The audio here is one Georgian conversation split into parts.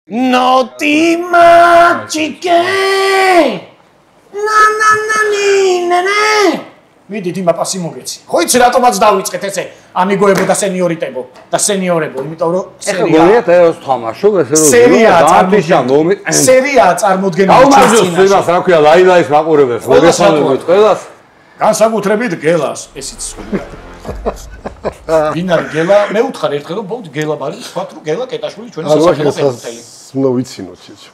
Naughty magic. Na. Vedi ti mapassi mogeci. Ხო იცი რატომაც დავიწყეთ ესე ამიგოებო და სენიორიტებო და სენიორებო, იმიტომ რომ სერია თამაშობ ესე რომ სერია წარმოდგენილი ჩესინა. აუ რა ქვია ლაილაის მაყურებელს მოგესალმებით ყველას. განსაკუთრებით გელას, ესიც. ვინ არის გელა? მე ვუთხარ ერთხელ რომ ბოლოდ გელა არის, ვთქვათ რომ გელა კეტაშვილი ჩვენი სასახელო პერტელი. ნუ ვიცინოთ შეჭო.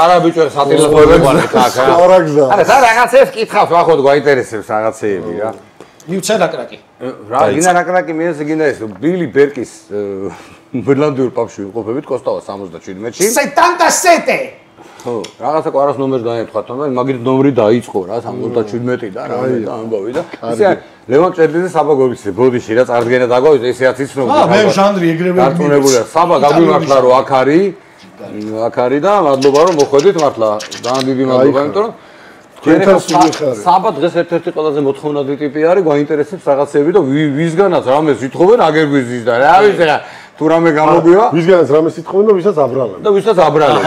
არა ბიჭო სატელეფონები აქ. არა გზა. არა სა რაღაცებს კითხავს, ახოთ გვაინტერესებს რაღაცეები რა. მივცე რაკრაკი. რა გინდა რაკრაკი მეზე გინდა ეს ბილი ბერკის ირლანდიურ პაპში ვიყოფებით კოსტავა 77-ში. 77. ხო, რაღაცა კვარას ნომერს დაემთხვა თქო, მაგით ნომერი დაიწყო რა 77 და რა და ამბავი და ისე ლევან წერდიძე საბა გოგიცე ბოდიში რა წარდგენა დაგვაქვს ესეაც იცნობ. მე ჟანრი ეგრევე დარწმუნებულია. საბა გაგვიმართლა რომ აქ არის და მადლობა რომ მოხვედით მართლა. ძალიან დიდი მადლობა, იმიტომ რომ საბა დღეს ერთ-ერთი ყველაზე მოთხოვნადი ტიპი არის, გვაინტერესებს რაღაცები და ვისგანაც რამეს ვითხოვენ აგერ გვიზის და რა ვიცი რა თუ რამე გამოგვივა ვისგანაც რამეს ვითხოვენ და ვისაც აბრალებ. და ვისაც აბრალებ.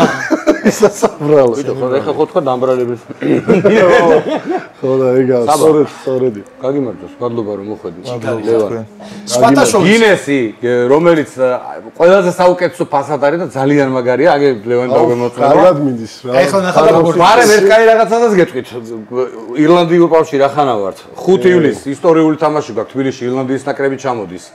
ისაც აბრალებ. ვიდო ხო ეხა ხო თქვა დამბრალების. ხო და ეგა სწორედ. გაგიმარჯოს, მადლობა რომ მოხვედით. ლევან. სპატაშოვი. გინესი, რომელიც ყველაზე საუკეთესო ფასად არის და ძალიან მაგარია, აგერ ლევან დაგვემოწმება. კარგად მინდის რა. ეხლა ნახავ როგორ. მარე მერკაი რაღაცადაც გეტყვით. ირლანდიურ პავში რა ხანა ვართ? 5 ივლისს ისტორიული თამაში გაქვს თბილისში, ირლანდიის ნაკრები ჩამოდის.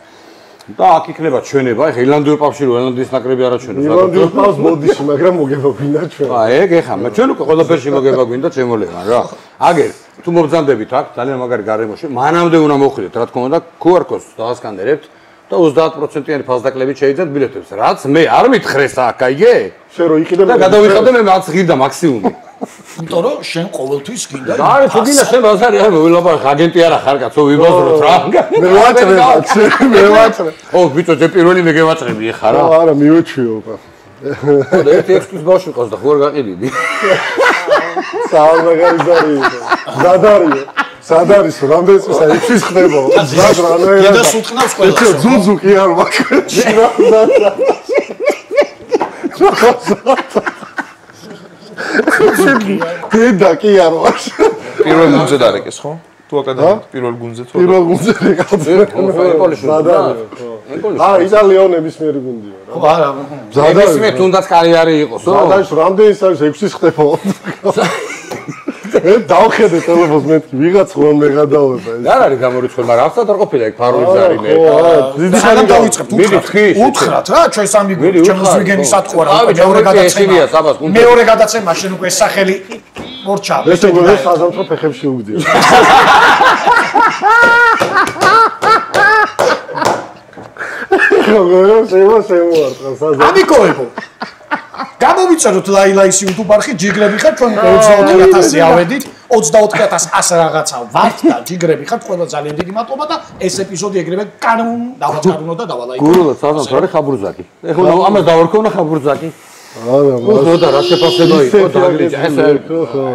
და აქ იქნება ჩვენება, ეხა ირლანდიურ პავში რო ირლანდიის ნაკრები არ აჩვენებს. ირლანდიურ პავს მოდიში, მაგრამ მოგება გვინდა ჩვენ. ეგ ეხა, ჩვენ უკვე ყველაფერში მოგება გვინდა ჩემოლევან რა. აგერ თუ მობრძანდებით აქ ძალიან მაგარი გარემოში, მანამდე უნდა მოხვიდეთ, რა თქმა უნდა, QR კოდს დაასკანერებთ და 30%-იანი ფასდაკლებით შეიძინოთ ბილეთებს. რაც მე არ მითხრეს აქ, კაიგე? შენ რო იყიდე და გადავიხადე მე რაც ღირდა მაქსიმუმი. იმიტომ რომ შენ ყოველთვის გინდა. არა, თუ გინდა შენ ბაზარი არ მოვილაპარაკ, აგენტი არა ხარ კაცო, ვიბაზროთ რა. მე ვაჭრე. ო, ბიჭო, ძე პირველი მე გევაჭრები ეხა რა. არა, მივეჩვიო უკვე. ხო, და ერთი ექსკლუზ ბავშვი ყავს და ხო არ გაყილიდი. საალმაგარი ზარიო. ზადარიო. სადარის რამდენი წელს ექვის ხდება? ზად რანაირად. კიდე სულტყნავს ყველას. ძუძუ კი არ მაქვს. დედა კი არ ვარ. პირველ გუნდზე დარეკეს ხო? თუ აკადემიით პირველ გუნდზე თუ პირველ გუნდზე რეკავზე. იტალიონების მიერ გუნდია რა. ხო არა. ზადარის მე თუნდაც კარიერა იყოს, ხო? ზადარის რამდენი წელს 6-ის ხდება? მე დავხედე ტელეფონს მეთქი ვიღაც რომ მე გადავება ეს. არ არის გამორიცხული, მაგრამ ავსად არ ყოფილა ეგ ფარული ზარი მე. დიდი ხანი დავიწყებთ უთხრათ რა ჩვენ სამი ჩემს ვიგენის ატყوارა მეორე გადაცემა. მეორე გადაცემა შენ უკვე სახელი მორჩა. ეს საზამთრო ფეხებში უგდია. როგორ შემოარტყა საზამთრო. ამიკოებო. გამოვიწეროთ ლაილაის YouTube არხი ჯიგრები ხართ ჩვენ 24000-ზე ავედით 24100 რაღაცა ვართ და ჯიგრები ხართ ყველა ძალიან დიდი მადლობა და ეს ეპიზოდი ეგრევე დავაწყარუნო და დავალაიქო. გურულად საზამთრო არის ხაბურზაკი. ეხლა ამას დავარქოვნა ხაბურზაკი. არა, ხო და რა შეფასება იყო დაგლიჯა ეს ხო.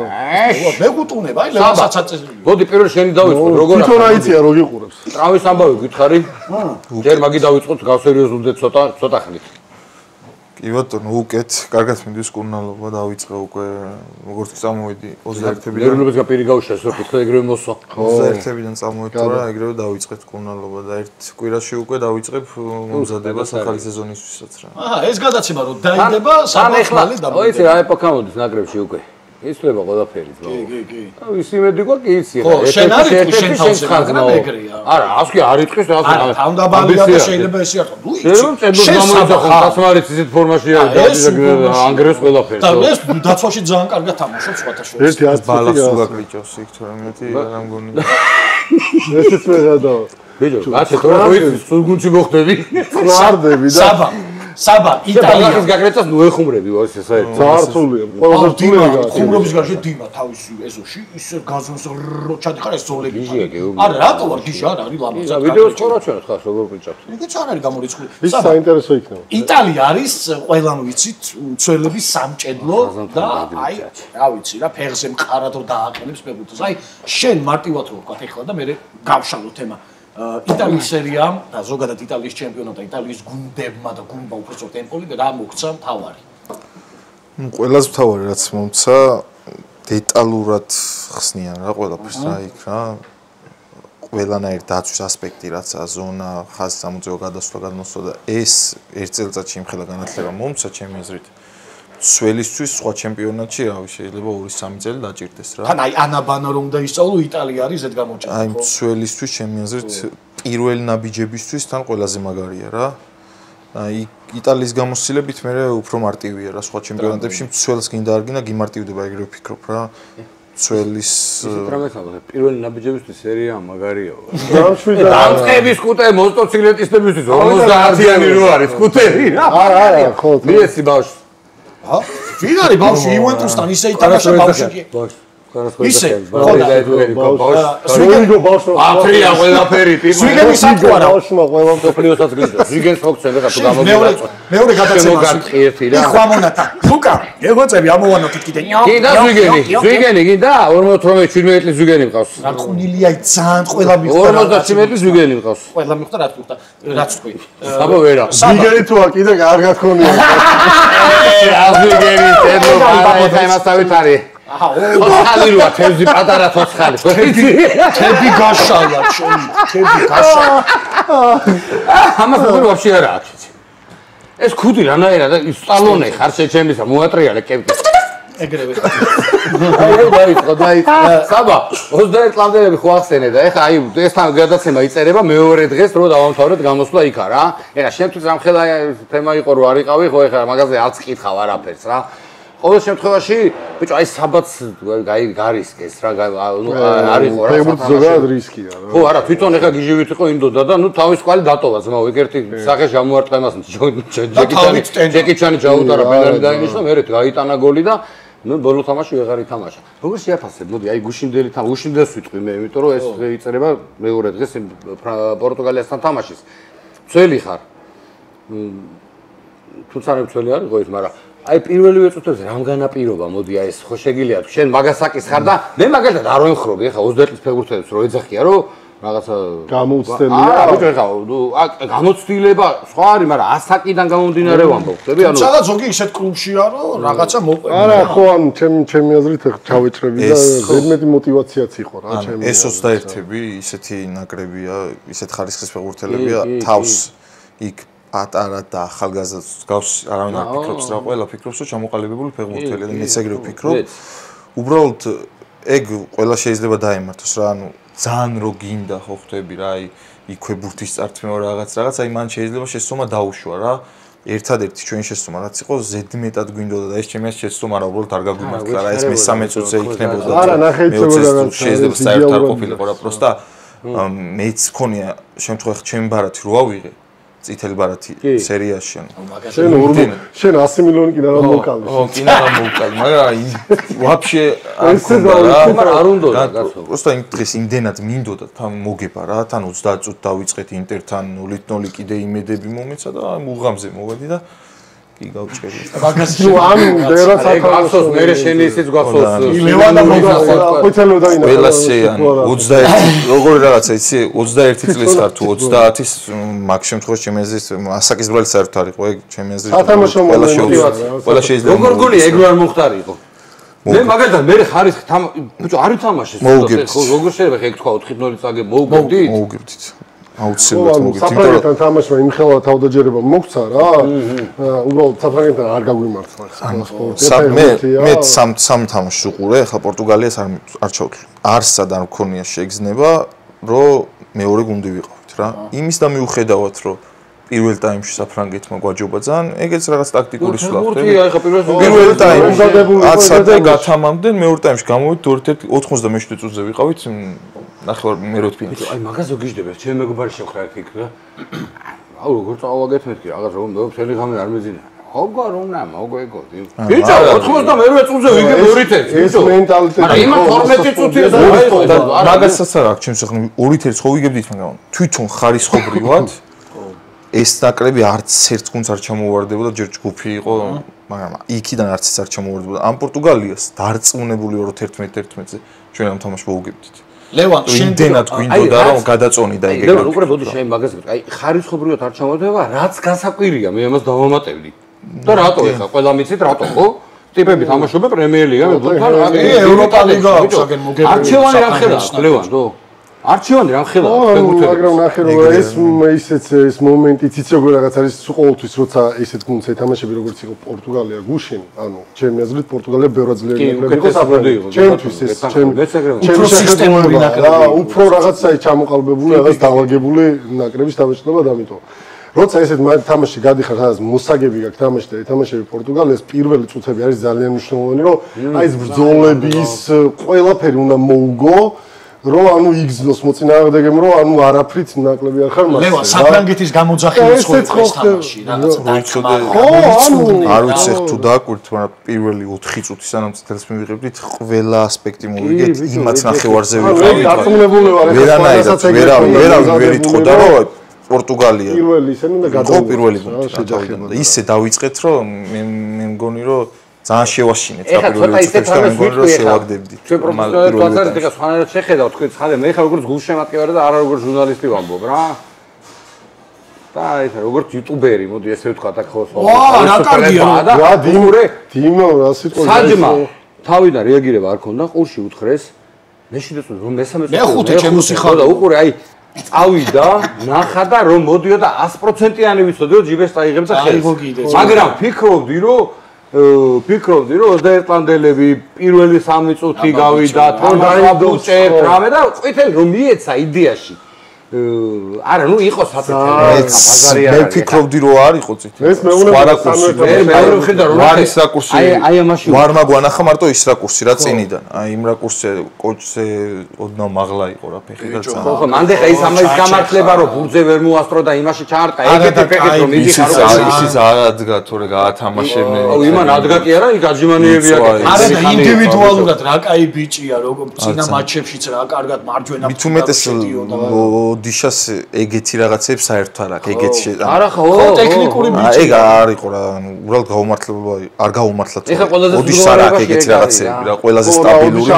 მე გუტუნება, აი ლევანსაც აწესდი. მოდი პირველ შენი დავიწყოთ როგორ თვითონ აიცია რო გიყურებს. ტრავის ამბავი გითხარი? ჯერ მაგი დავიწყოთ გავსერიოზულდეთ ცოტა ხნით. კი ბატონო, უკეთ, კარგად მინდის კურნალობა დავიწყე უკვე როგორც წამოვიდი 21-დან. ნერვულობის გაპირი გავუშვა, ეს რო კითხე ეგრევე მოსვა. 21-დან წამოვიდი რა, ეგრევე დავიწყეთ კურნალობა და ერთ კვირაში უკვე დავიწყებ მომზადებას ახალი სეზონისთვისაც რა. ეს გადაცემა რო დაიდება, სამხმალი და ო იცი რა ეპოქა მოდის ნაკრებში უკვე. იცლება ყველაფერი ძმა. კი. ის იმედი გქონდა კი იცი რა. ხო, შენ არ იტყვი შენ თავზე, მაგრამ ეგრეა. არა, ასკი არ იტყვის და არა, თავდაბალია და შეიძლება ესე არ თქო. შენ წედოს გამოიძახო, დასმარიც ისეთ ფორმაში არის და ანგრევს ყველაფერს. და ეს დაცვაში ძალიან კარგად თამაშობს სხვათა შორის. ერთი ბალახს უგაკლიჭავს იქ თუ რამეთი არ ამგონი. ესეც მე გადავა. ბიჭო, გასე თუ რა ვიცი, სულგუნში მოხდები. წნარდები და საბა იტალია ის გაგრეცას ნუ ეხუმრები ვარ ესე საერთოდ. ზართულია. ყველაზე რთული ეგაა. ხუმრობის გარშე დინა თავისი ეზოში ისე გაზონს რო ჩადიხარ ეს ზოლები. გიჟია კი. არა, რატო ვარ გიჟა არ არის ლამაზად. ვიდეოს ხო რა ჩვენოთ ხარ როგორ ვიჭავთ. ეგეც არ არის გამორიცხული. ის საინტერესო იქნება. იტალია არის ყველამ ვიცით მცველების სამჭედლო და აი რა ვიცი რა ფეხზე მყარად რო დააყენებს ფეხბურთს. აი შენ მარტივად რო ვთქვა ეხლა და მე გავშალო თემა. იტალიის სერიამ და ზოგადად იტალიის ჩემპიონატ და იტალიის გუნდებმა და გუნდმა უბრალოდ ტემპოლი და რა მოგცა მთავარი. ყველაზე მთავარი რაც მომცა დეტალურად ხსნიან რა ყველაფერს რა იქ რა ყველანაირ დაცვის ასპექტი რაცაა ზონა ხაზი სამოწეო გადასვლა გადმოსვლა და ეს ერთ წელიწადში იმხელა განათლება მომცა ჩემი აზრით სველისთვის სხვა ჩემპიონატში რავი შეიძლება 2-3 წელი დაჭირდეს რა თან აი ანაბანა რომ დაისწავლო იტალია არის ზედ გამოჩენილი აი სველისთვის ჩემი აზრით პირველი ნაბიჯებისთვის თან ყველაზე მაგარია რა აი იტალიის გამოსილებით მე უფრო მარტივია რა სხვა ჩემპიონატებში სველს გინდა არ გინდა გიმარტივდება ეგრევე ვფიქრობ რა სველის პირველი ნაბიჯებისთვის სერია მაგარია დამწყების სკუტე მოტოციკლეტისტებისთვის 50-იანი რო არის სკუტერი რა არა ხო მიეცი ბავშვი ვინ არის ბავშვი იუვენტუსთან ისე ითამაშა ბავშვი ისე სვიგენგო ბავშვი აფრია ყველაფერი სვიგენი საკუარა ბავშვმა ყველა სოფლიოსაც გინდა ზიგენს მოგცემ ხა თუ გამოგიწყო მეორე გადაცემა გამოგიერთი რა იქ ვამონათა ლუკა ეგოწები ამოვანოთ კიდე გინდა ზვიგენი გინდა 48-17 წლის ზვიგენი მყავს რა ხუნილია ძალიან ყველა მიხვდა 47 წლის ზვიგენი მყავს ყველა მიხვდა რა თქვა რაც თქვი საბა ვერა ზვიგენი თუ არ კიდე კარგად ქონია ზვიგენი თედო პარა იმასავით არის ხალი როა თევზი პატარა თოცხალი თები გაშალა შენი თები გაშალა ამას როგორ ვაფშე არა აქვს ეს ქუდი რანაირად სტალონე ხარ შეჩემისა მოატრიალე კევკი ეგრევე დაიწყო საბა 21 წლამდე ხო ახსენე და ეხა აი ეს თან გადაცემა იწერება მეორე დღეს რო დავამთავრეთ გამოსვლა იქა რა ეხა შემთხვევით რამხელა თემა იყო რო არიყავი ხო ეხა მაგაზე არც კითხავ არაფერს რა ყოველ შემთხვევაში ბიჭო აი საბაც გარისკეს რა არისო რა ფეხბურთი ზოგადად რისკია რა ხო არა თვითონ ეხა გიჟივით იყო ინდოდა და ნუ თავის კვალი დატოვა ძმაო ეგ ერთი სახეში ამოარტყა იმას ჯეკიჩანი ჩაუტარა პენალი დაინიშნა მერე გაიტანა გოლი და ნუ ბოლო თამაში ვეღარ ითამაშა როგორ შეაფასებ მოდი აი გუშინდელს ვიტყვი მე იმიტომ რომ ეს იწერება მეორე დღეს პორტუგალიასთან თამაშის ძველი ხარ თუმცა არ ძველი არის ხო ის მაგრამ აი პირველივე წუთებზე რამ განაპირობა მოდი აი ეს ხო შეგიძლია შენ მაგასაკის ხარ და მე მაგალითად არ ვემხრობი ეხა 20 წლის ფეხბურთელებს რო ეძახია რომ რაღაცა გამოცდილია ბიჭო ეხა გამოცდილება სხვა არის მაგრამ ასაკიდან გამომდინარე ვამბობ ხდები ანუ სადაც ზოგი ისეთ კლუბშია რომ რაღაცა მოყვება არა ხო ან ჩემი აზრით ჩავეჭრები და ზედმეტი мотиваციაც იყო რა ჩემი ეს 21-ები ისეთი ნაკრებია ისეთ ხარისხის ფეხბურთელებია თავს იქ პატარა და ახალგაზრდა გავს არავინ არ ფიქრობს რა ყველა ფიქრობს რომ ჩამოყალიბებული ფეხბურთელია და მეც ეგრევე ვფიქრობ უბრალოდ ეგ ყველა შეიძლება დაემართოს რა ანუ ძალიან რო გინდა ხო ხვდები რა აი იქვე ბურთის წართმევა რაღაც აი მან შეიძლება შესწომა დაუშვა რა ერთადერთი ჩვენ შესწომა რაც იყო ზედმეტად გვინდოდა და ეს ჩემი შესწომა რა უბრალოდ არ გაგვიმართლა რა ეს მე-13 წუთზე იქნებოდა არა ნახეიცებოდა შეიძლება საერთოდ არ ყოფილიყო რა პროსტა მეც ქონია შემთხვევით ჩემი ბარათი რო ავიღე წითელი ბარათი სერიაში ანუ შენ 100 მილიონი კიდე არ მოვკალე ო კიდე არ მოვკალე მაგრამ ვაფშე არ უნდა რა პროსტა იმ დღეს იმდენად მინდოდა თან მოგება რა თან 30 წუთი დავიწყეთ ინტერთან 0-0 კიდე იმედები მომეცა და მუღამზე მოვედი და კი გავჭერი მაგას ნუ ანუ დერაც ახსოვს მე შენი ისიც გვახსოვს ლევანა მოგახსოვს ყვითელო დაინა ყველასე ანუ 21 როგორი რაღაცა იცი 21 წლის ხარ თუ 30-ის მაგ შემთხვევაში ჩემი აზრით ასაკის ბრალი საერთოდ არ იყო ეგ ჩემი აზრით ყველა შეიძლება როგორ გონია ეგ არ მოხდარიყო მე მაგალითად მე ხარისხი ბიჭო არ ვითამაშეს ხო როგორ შეიძლება ეგ თქვა 4-0 წაგე მოუგებდით აუცილებლად მოგეთ საფრანგეთთან თამაშმა იმხელა თავდაჯერება მოგცა რა უბრალოდ საფრანგეთთან არ გაგვიმართლა მე სამ თამაშს უყურე ახლა პორტუგალიას არ ჩავთვლი არსად არ მქონია შეგრძნება რომ მეორე გუნდი ვიყავით რა იმის და მიუხედავად რომ პირველ ტაიმში საფრანგეთმა გვაჯობა ძალიან ეგეც რაღაც ტაქტიკური სვლა ხდება პირველ ტაიმში 10-ზე გათამამდნენ მეორე ტაიმში გამოვით 2-1 87 წუთზე ვიყავით ნახევარ მეროთ ფინალში აი მაგაზე გიждდება ჩემი მეგობარი შევხრა იქ რა აუ როგორ წავაგეთ მეთქი რაღაც რომ მთელი ღამე არ მეძინა ოგო რომ ნა მოგეგოდი ბიჭო 92 წუთზე ვიგებ 2-1 ეს მენტალიტეტი მაგრამ იმ 12 წუთი მაგასაც არ აქვს ჩემს ახლა 2-1 ხო ვიგებდით მაგრამ თვითონ ხარისხობრივად ეს ნაკრები არც ერთ გუნდს არ ჩამოვარდებოდა ჯერ ჯგუფი იყო მაგრამ იქიდან არც ის არ ჩამოვარდებოდა ამ პორტუგალიას დარწმუნებული ვარო 11-ზე ჩვენ ამ თამაშს მოვუგებდით ლევან შენდენად გვინდოდა რომ გადაწონი და ეგ ლევან უკვე ბოდი შენ მაგაზე აი ხარისხობრივად არ ჩამოვარდება რაც გასაკვირია მე ამას დავამატებდი და რატო ეხა ყველა მიცით რატო ხო ტიპები თამაშობენ პრემიერ ლიგა, ევროპა ლიგა აქვს აგენ მოგებული. არჩევანი რა ხელაა, ლევანდო? არჩევანი რა ხელაა? მაგრამ ნახე რომ ისეც ეს მომენტიც იცი როგორ რაღაც არის ყოველთვის როცა ისეთ გუნდს ეთამაშები როგორც იყო პორტუგალია გუშინ, ანუ ჩემი აზრით პორტუგალია ბევრად ძლიერი ნაკრები იყო საფრანგეთში. ჩემთვის ეს ჩემი სისტემური ნაკრები. უფრო რაღაცა ჩამოყალბებული, რაღაც დაალაგებული ნაკრების თამაშობა და ამიტომ როცა ესეთ თამაში გადიხარ, სადაც მოსაგები გაქვს თამაში და ეთამაშები პორტუგალიას, პირველი წუთები არის ძალიან მნიშვნელოვანი, რომ აი ეს ბრძოლების ყველაფერი უნდა მოუგო, რომ ანუ იგზნოს მოწინააღმდეგემ, რომ ანუ არაფრით ნაკლები არ ხარ მასე. ლევან, საფრანგეთის გამოძახილი ცხოვრების თამაში, რაღაცა დაიწყება. არ ვიცი თუ დააკვირთ, მაგრამ პირველი 4 წუთი სანამ წითელს მივიღებდით, ყველა ასპექტი მოვიგეთ, იმაც ნახევარზე ვიყავით. დარწმუნებული ვარ, ვერავინ ვერ იტყოდა, რომ პორტუგალია პირველი ისინი და გადავიდა პირველი და ისე დავიწყეთ რომ მე მგონი რომ ძალიან შევაშინეთ პირველი წუთებში და მე მგონი რომ შევაგდებდით ჩვენ პროფესიონალურად ეხლა სხვანაირად შეხედავ თქვენ ხალე მე ხარ როგორც გულშემატკივარი და არა როგორც ჟურნალისტი ვამბობ რა და ეხლა როგორც იუტუბერი მოდი ესე ვთქვა და ხო რა კარგია რა დიმო რა სიტყვა საჯმა თავიდან რეაგირება არ ქონდა ყურში უთხრეს მე შეიძლება რომ მესამე მეხუთე ჩემოსიხარ და უყურე აი წავიდა, ნახა და რომ მოდიოდა 100%-იანი ვიცოდი რომ ჯიბეს დაიღებს და ხელს. მაგრამ ფიქრობდი რომ 21-ლანდელები პირველი 3 წუთი გავიდათ, რომ დაიბუჭეთ რამე და ყვითელი რომ მიეცა იდეაში. არა, ნუ იყო საწითელი ბაზარი არა. მე ფიქრობდი რომ არ იყო წითელი. ეს მეუბნება მეორე მხრიდან რომ არის რაკურსი. აი ამაში ვარმა გვანახა მარტო ის რაკურსი რა წინიდან. აი იმ რაკურსზე კოჭზე ოდნავ მაღლა იყო რა ფეხი და წა. ხო, მანდ ახლა ის ამის გამართლება რომ ბურთზე ვერ მოასწრო და იმაში ჩაარტყა. ეგეთი ფეხით რომ მიდიხარ ისიც არ ადგა თორე გაათამაშებდნენ. აუ იმან ადგა კი არა, იქ აჯიმანიები აკეთეს. არა და ინდივიდუალურად რა კაი ბიჭია, როგორ წინა მატჩებშიც რა კარგად მარჯვენა მით უმეტეს დიშას ეგეთი რაღაცებს საერთოდ არ აქვს ეგეთი არა ხო ტექნიკური ბიჭი ეგ არ იყო რა ანუ უბრალოდ გაუმართლება არ გაუმართლა ოდიშს არ აქვს ეგეთი რაღაცები რა ყველაზე სტაბილური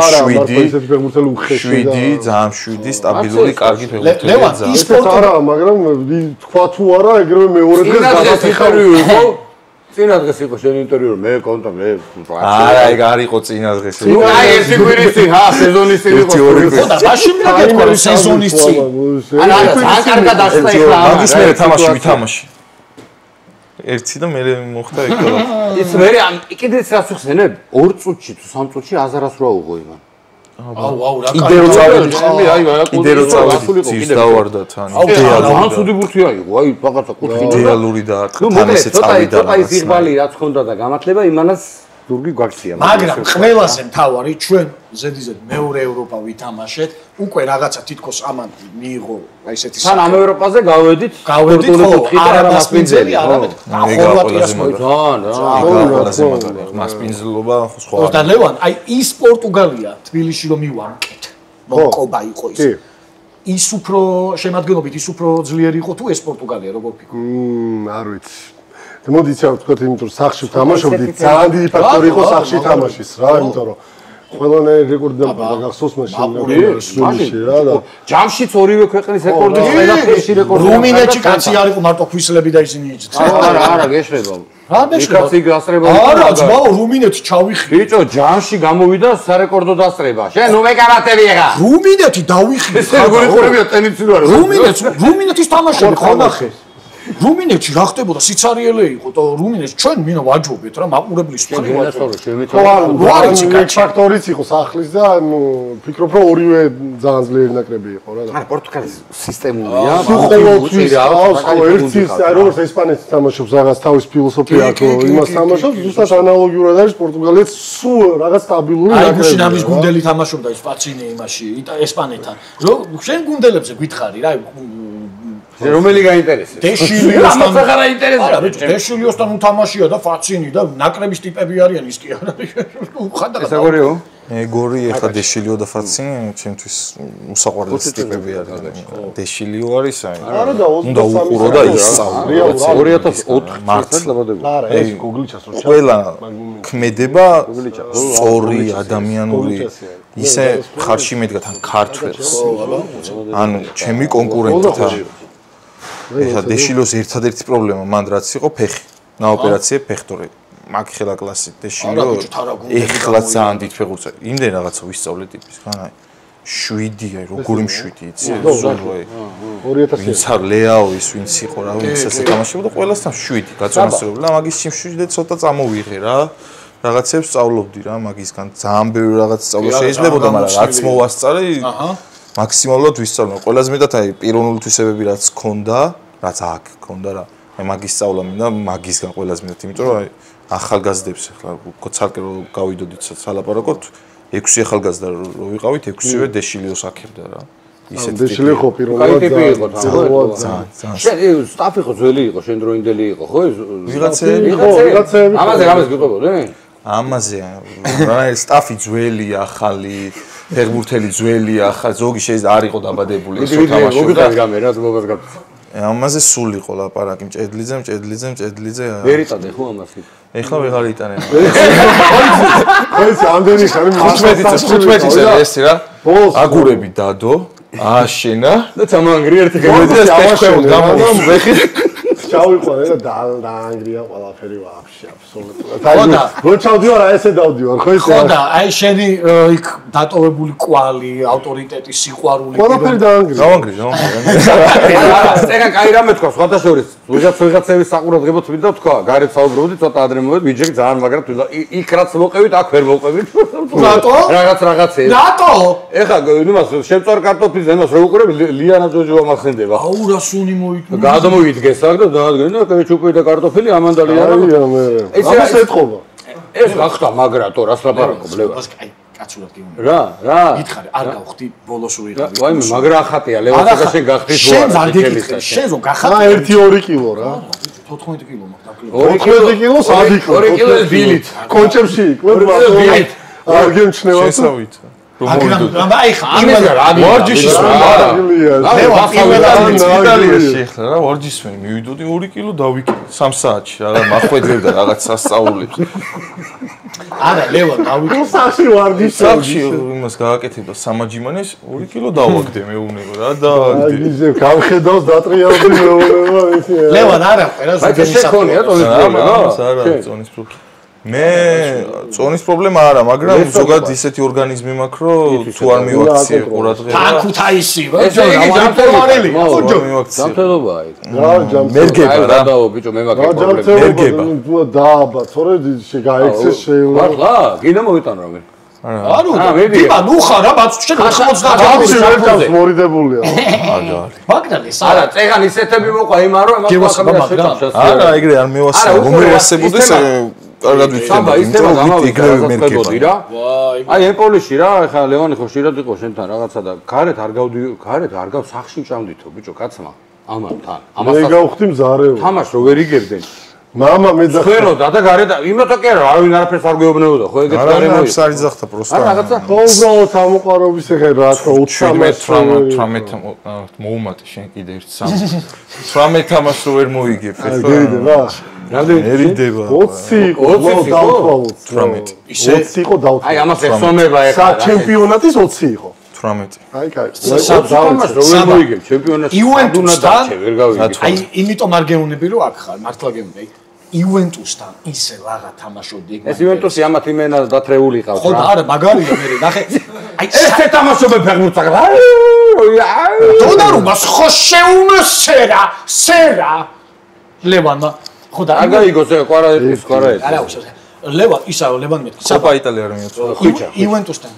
7 ძალიან 7 სტაბილური კარგი ფეხბურთელი ლევან ის სპორტი არა მაგრამ თქვა თუ არა ეგრევე მეორე დღეს გადაფიხარი იყო წინა დღეს იყო შენ ინტერვიუ მე კონტა მე არა ეგ არ იყო წინა დღეს ნუ აი ერთი კვირისი სეზონის წინ იყო ხო და მაშინ რა გეთქვა რომ სეზონის წინ არა ძალიან კარგად ასწა ეხლა მაგის მე თამაში ვითამაში ერთი და მე მოხდა ეგ ის მე კიდეც რას ვხსენებ 2 წუთში თუ 3 წუთში 1000-ს რა უღო იმან აუ რა კიდე რო წავედი კიდე რო წავედი ის დავარდათ ანუ ძალიან ცუდი ბურთი აიღო აი რაღაცა კუთხე იდეალური და თან ესე წავიდა ცოტა ის იღბალი რაც ხონდა და გამართლება იმანაც ზურგი გვაქცია მაგრამ ყველაზე მთავარი ჩვენ ზედიზედ მეორე ევროპა ვითამაშეთ უკვე რაღაცა თითქოს ამან მიიღო აი ესეთი თან ამ ევროპაზე გავედით არა მასპინძელი არამედ ხორვატიას ყველაზე მაგარია მასპინძლობა სხვა და ლევან აი ის პორტუგალია თბილისში რომ მივამკეთ მოკობა იყო ის ის უფრო შემადგენლობით ის უფრო ძლიერი იყო თუ ეს პორტუგალია როგორ ფიქრობ არ ვიცი მოდი იცი ვთქვათ იმიტომ რომ სახში ვთამაშობდი ძალიან დიდი ფაქტორი იყო სახში თამაშის რა იმიტომ რომ ყველანაირი რეკორდი გახსოვს მაშინ რა და ჯამშიც ორივე ქვეყნის რეკორდი ყველაფერში რეკორდი რუმინეთში კაცი არ იყო მარტო ქვისლები და ისინი იჭრა არა გეშრება რა მეშრება კაცი გასწრება არა ძმაო რუმინეთი ჩავიხი ბიჭო ჯამში გამოვიდა სარეკორდო დასწრება შენ ნუ მეკარატები ეხა რუმინეთი დავიხი როგორი ხურებია ტენისი რა რუმინეთის თამაშები ხო ნახე რუმინეთში რა ხდებოდა სიცარიელე იყო და რუმინეთში ჩვენ მინა ვაჯობეთ რა მაყურებლის ფაქტორიც იყო სახლის და ანუ ფიქრობ რომ ორივე ძალიან ძლიერი ნაკრები იყო რა და არა პორტუგალიის სისტემურია ერთი როგორც ესპანეთი თამაშობს რაღაც თავის ფილოსოფია აქვს იმას თამაშობს ზუსტად ანალოგიურად არის პორტუგალიაც სულ რაღაც სტაბილური ნაკრები აი გუშინ ამის გუნდელი თამაშობდა ის პაცინი იმაში ესპანეთთან შენ გუნდელებზე გითხარი რა რომელი გაინტერესებს? დეშილიოსთან აღარა ინტერესებს. არა, ბიჭო, დეშილიოსთან უთამაშია და ფაცინი და ნაკრების ტიპები არიან ის კი არა. ეს როგორია? გორი ეხა დეშილიო და ფაცინი ჩემთვის უსაყვარლესი ტიპები არიან. დეშილიო არის აი. არა და 23 უნდა უყურო და ისწავლო. 2004 წელს დაბადება. არა, ეს გუგლიჩას რო ჩა. ყველა ქმედება სწორი ადამიანური ისე ხარში მედგა თან ქართველს. ანუ ჩემი კონკურენტთა ეხა დეშილოს ერთადერთი პრობლემა მანდ რაც იყო ფეხი. ნაოპერაციე ფეხტური. მაგ ხელა კლასით დეშინო ეხლა ძალიან დიდ ფეხბურთს იმდენ რაღაცა ვისწავლე ტიპის ხან აი 7-ია როგორი 7 იცი ზოლოი 2000 ვინც არ ლეაო ის ვინც იყო რა ვინც ასე თამაშობდა ყველასთან 7 გაწონასწორებდა მაგის ჩიმში ცოტა წამოვიღე რა რაღაცებს სწავლობდი რა მაგისგან ძალიან ბევრი რაღაც სწავლა შეიძლებოდა მაგრამ რაც მოვასწარე მაქსიმალურად ვისწავლე ყველაზე მეტად აი პიროვნული თვისებები რაც ქონდა რაც აქ ქონდა რა აი მაგის სწავლა მინდა მაგისგან ყველაზე მეტად იმიტომ რომ აი ახალგაზრდებს ახლა ცალკე რო გავიდოდით სალაპარაკოთ 6 ახალგაზრდა რო ვიყავით 6-ვე დეშილიოს აქებდა რა ისეთი დეშილი ხო პირველად ძალიან შენ სტაფი ხო ძველი იყო შენ დროინდელი იყო ხო ვიღაცები ამაზე გიყვებოდი ამაზე რა სტაფი ძველი ახალი ფეხბურთელი ძველი ახალი ზოგი შეიძლება არ იყო დაბადებული ისო თამაშობდა მოგიყავს გამე რა ზოგადად გა ამაზე სულ იყო ლაპარაკი მჭედლიძე ვერიტადე ხო ამას ეხლა ვეღარ იტანენ ეს ამდენი ხანი 15 ეს რა აგურები დადო ააშენა და თამანგრი ერთი გემოდი გამოვიხი ჩავიყვანე და დაანგრია ყველაფერი ვაფშე აბსოლუტურად. რო ჩავდივარ აი ესე დავდივარ ხო ისე. ხო და აი შენი იქ დატოვებული კვალი, ავტორიტეტი, სიყვარული ყველაფერი დაანგრია. დავანგრია. წეგან კაი რამე თქვა სხვადასხვის ვიღაცების საყურადღებოდ მინდა თქვა გარეთ საუბრობდი ცოტა ადრე მოვედი ვიჯექ ძალიან მაგრად იქ რაც მოყევით აქ ვერ მოყევით. რატო? რაღაცეები. რატო? ეხა იმას შემწარ კარტოფილს ემას რო უყურებ ლიანა ჯოჯოვა მახსენდება. აუ რა სუნი მოიწვია. გადმოვიდგეს აქ და დაადგენა კეჩუპი და კარტოფილი ამანდალი არა. ამას ეთყობა. ეს გახდა მაგრატო რას ლაპარაკობ ლევა. აი კაცურად გიმონი. რა? გითხარი, არ გავხდი ბოლოს ვიღავი. ვაიმე მაგრა ახატია ლევას და შენ გახდით ვარ. შენ არ გეკითხე, შენ ზო გახატე. 1-2 კილო რა. 14 კილო მაქვს დაკლებ. 14 კილო სადიქო. 2 კილო ბილით. კონჩებში იყვება. ბილით. არ გემჩნევა. შესავით. მაგრამ აი ხა ამაზე რა ვარჯიშის არა. ლევა პირველად იტალიაში ახლა რა ვარჯისმენი მივიდოდი 2 კილო დავიკიდე 3 საათში რა მახვედრებდა რაღაც სასწაულებს. არა ლევა დავიკიდე. სახში ვარჯიშს. სახში იმას გააკეთებდა სამაჯიმანეს 2 კილო დავაგდე მეუბნება რა და აი ისე გავხედავს დატრიალდი მეუბნება ისე. ლევა არა ყველა ზოგადად შეხონია ტონის პრობლემა. არა წონის პრობლემა. მე წონის პრობლემა არა, მაგრამ ზოგადად ისეთი ორგანიზმი მაქვს, რომ თუ არ მივაქციე ყურადღება. თან ქუთაისივა. ეს იგი ჯანმრთელობარი. მივაქციე. ჯანმრთელობაა. რა ჯანმრთელობა. მერგება რა. გადაო ბიჭო მე მაქვს პრობლემა. მერგება. დააბა, თორე შეგაიქცე შეულა. რა, გინდა მოვიტან რა მე. არა, ტიპა ნუ ხარ რა, ბაც შენ 90 თავში ვერ თავს მორიდებულია. მაგდალე სა. არა, წეგან ისეთები მოყვა იმარო, ამას არა, ეგრე არ მევასწავლე, რომ მევასწებოდეს კარგად ვიცნობ, იმიტომ რომ ეგრევე მერგებოდი რა. აი ემპოლიში რა, ეხლა ლევანი ხო ხშირად იყო შენთან რაღაცა და გარეთ არ გავდი, გარეთ არ გაv სახში მჭამდითო ბიჭო კაცმა. ამანთან. ამას მე გავხდი მზარეო. თამაშ რო ვერ იგებდნენ. მამა მე და ხეროდა და გარეთ იმათო კი არა, არავინ არაფერს არ გვეუბნებოდა, ხო ეგეც გარე მოი. არა, არის ახლა პროსტა. არა რაღაცა ხო უბრალოდ ამოყარობის ეხა რა თქმა უნდა 18 მოუმატე შენ კიდე ერთ 3 თამაშს რო ვერ მოიგებ ხო გეიდება რამდენი ერიდება 20 იყო 18 ისე 20 იყო დავთვალე აი ამას ეხსომება ეხლა საჩემპიონატის 20 იყო 18 აი კაი თამაშს რო ვერ მოიგებ ჩემპიონატში იუვენტუსთან ვერ გავიგე აი იმიტომ არ გეუნები რომ აქ ხარ მართლა გეუნები იუვენტუსთან ისე ლაღა თამაშობდი ეს იუვენტუსი ამათ იმენა დათრეული ყავს ხო და არა მაგარია მე ნახე აი ესე თამაშობენ ფეხბურთს აქ დონარუმას ხო შეუნსერა სერა ლევანა ხო და არ გაიგოს ეს კვარა არა უშავს ლევან ისა ლევან მეთქი კოპა იტალია არ მიოცვა ხიჩა იუვენტუსთან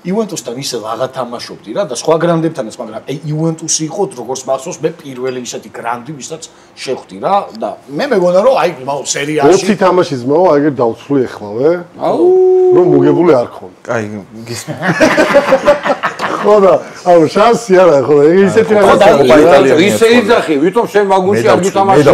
იუვენტუსთან ისე ლაღა თამაშობდი რა და სხვა გრანდებთანაც მაგრამ აი იუვენტუსი იყო როგორც მახსოვს მე პირველი ისეთი გრანდი ვისაც შეხვდი რა და მე მეგონა რომ აი სერიაში 20 თამაშის მოვა ეგერ დავცვლი ეხლავე აუ რომ მოგებული არ ხონდა კაი ხო და აუ შანსი არა ხო და ისეთი რაღაცა კოპა იტალია ისე იძახი ვითომ შენ მაგუნში არ გითამაშე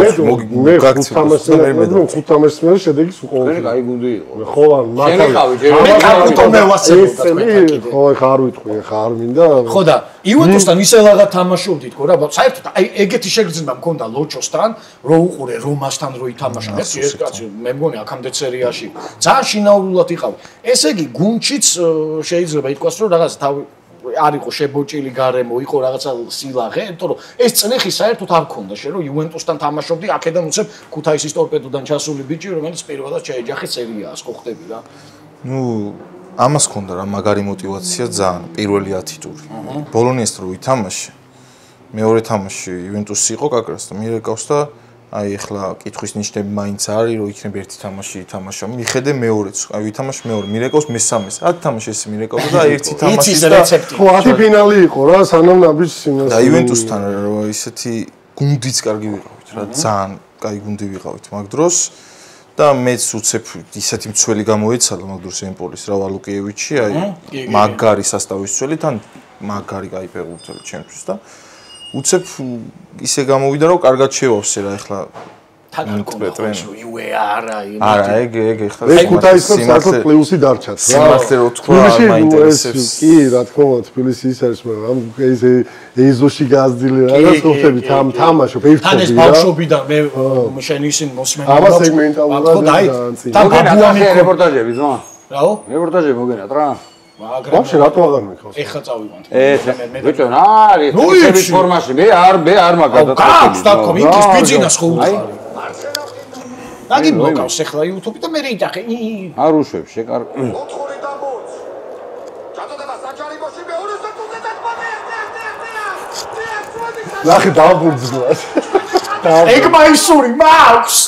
მე 5 თამაშს მე შედეგის უყო მე კაი გუნდი იყო ხო არ მართალია მე კაპიტო მე ვასწრებდი ხო ხა არ ვიტყვი ხა არ მინდა ხო და იუვენტუსთან ისე ლაღა თამაშობდი თქო რა საერთოდ აი ეგეთი შეგრძნება მქონდა ლოჩოსთან რო უყურე რომასთან რო ითამაშა ეს კაცი მე მგონი აქამდე სერიაში ძალიან შინაურულად იყავი ესე იგი გუნჩიც შეიძლება ითქვას რომ რაღაც თავი არ იყო შებოჭილი გარემო, იყო რაღაცა სილაღე, იმიტომ რომ ეს წნეხი საერთოდ არ მქონდა შენ რომ იუვენტუსთან თამაშობდი, აქედან უცებ ქუთაისის ტორპედოდან ჩასული ბიჭი, რომელიც პირველად შეეჯახე სერიას, ხო ხდები რა. ნუ ამას ქონდა რა მაგარი мотиваცია ძალიან, პირველი 10 ტური. ბოლონიას რო ვითამაშე, მეორე თამაში იუვენტუსი იყო კაკრას და მირეკავს და აი ახლა კითხვის ნიშნები მაინც არის რომ იქნება ერთი თამაში ითამაშა. მიხედე მეორეც, აი ვითამაშე მეორე, მირეკავს მესამეს. 10 თამაში ეს მირეკავს და ერთი თამაში და რეცეპტი. ხო 10 ფინალი იყო რა, სანამ ნაბიჯს იმას. და იუვენტუსთან რა ისეთი გუნდიც კარგი ვიყავით რა, ძალიან კაი გუნდი ვიყავით მაგ დროს და მეც უცებ ისეთი მცველი გამოეცალა მაგ დროს ემპოლის რა ვალუკიევიჩი, აი მაგარი სასტავის მცველი თან მაგარი კაი ფეხბურთელი ჩემთვის და უცებ ისე გამოვიდა რომ კარგად შევავსე რა ეხლა თან კონტროლს იუე არა ეგ ეხლა ეს ქუთაისის საერთოდ პლუსი დარჩათ რა სიმართლე რო თქვა მაინტერესებს კი რა თქმა უნდა თბილისი ის არის მაგრამ ეს ეზოში გაზრდილი რა ხოხები თამაშობ ერთად თან ეს ბავშვობიდან მე შენ ისინი მოსმენდა აბა სეგმენტალურად და ბაბუამი რეპორტაჟები ზო რაო რეპორტაჟები მოგენათ რა ვაფშე რატო აღარ მიხავს ეხლა წავივანთ ბიჭო არის ხუთების ფორმაში მე არ მაგადა და ინგლის ბიძინას ხო უთხარი დაგი მოკავს ეხლა YouTube და მე რეიტახე არ უშვებ შეკარ ნახე დავბურძლას ეგ მაისური მაქვს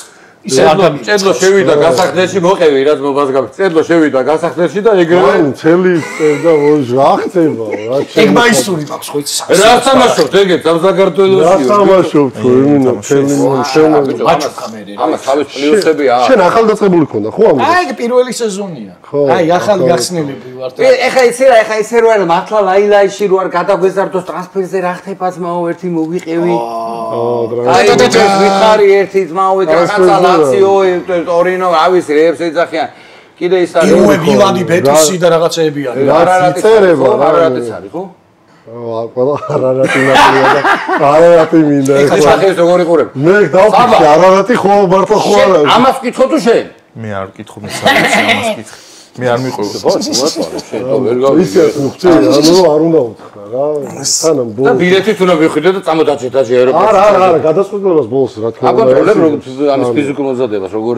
ისე ადამიანი წერლო შევიდა გასახდელში მოყევი რაც მობაზგავ წერლო შევიდა გასახდელში და ეგრევე მთელი წერდა რა ხდება რა ეგ მაისური მაქვს ხო იცი რა თამაშობთ ეგეთ სამსაგართლოში რა თამაშობთ იმინა მთელი მაჩო კამერები ამას თავის პლუსები აქვს შენ ახალდაწყებული ქონდა ხო ამას აი ეგ პირველი სეზონია აი ახალი გახსნილები ვართ ეხა ისე რა მართლა ლაილაიში რო არ გადაგვეზარდოს ტრანსფერზე რა ხდება ძმაო ერთი მოვიყევი აი და ვიხარი ერთი ძმაო რაღაცა ლაციო ტორინო ავის რეებს ეძახიან კიდე ის არის იუე მილანი ბეტისი და რაღაცეები არის არარატი წერება არარატიც არის ხო ყველა არარატი ნახია და არარატი მინდა ეხლა სახეს როგორ იყურებ მე დავფიქრე არარატი ხო მართლა ხო არა ამას ვკითხო თუ შენ მე არ ვკითხო მე ამას ვკითხე მე არ მიყვევს ხო შენ თო ვერ გავიგე ისე უხცე ანუ არ უნდა უთხრა რა სანამ და ბილეთით უნდა ვიხიდე და წამოდაჭედაჭე არა გადაწყვეტილებას ბოლოს რა თქმა უნდა აკონტროლებ როგორც ამის ფიზიკურ მომზადებას როგორ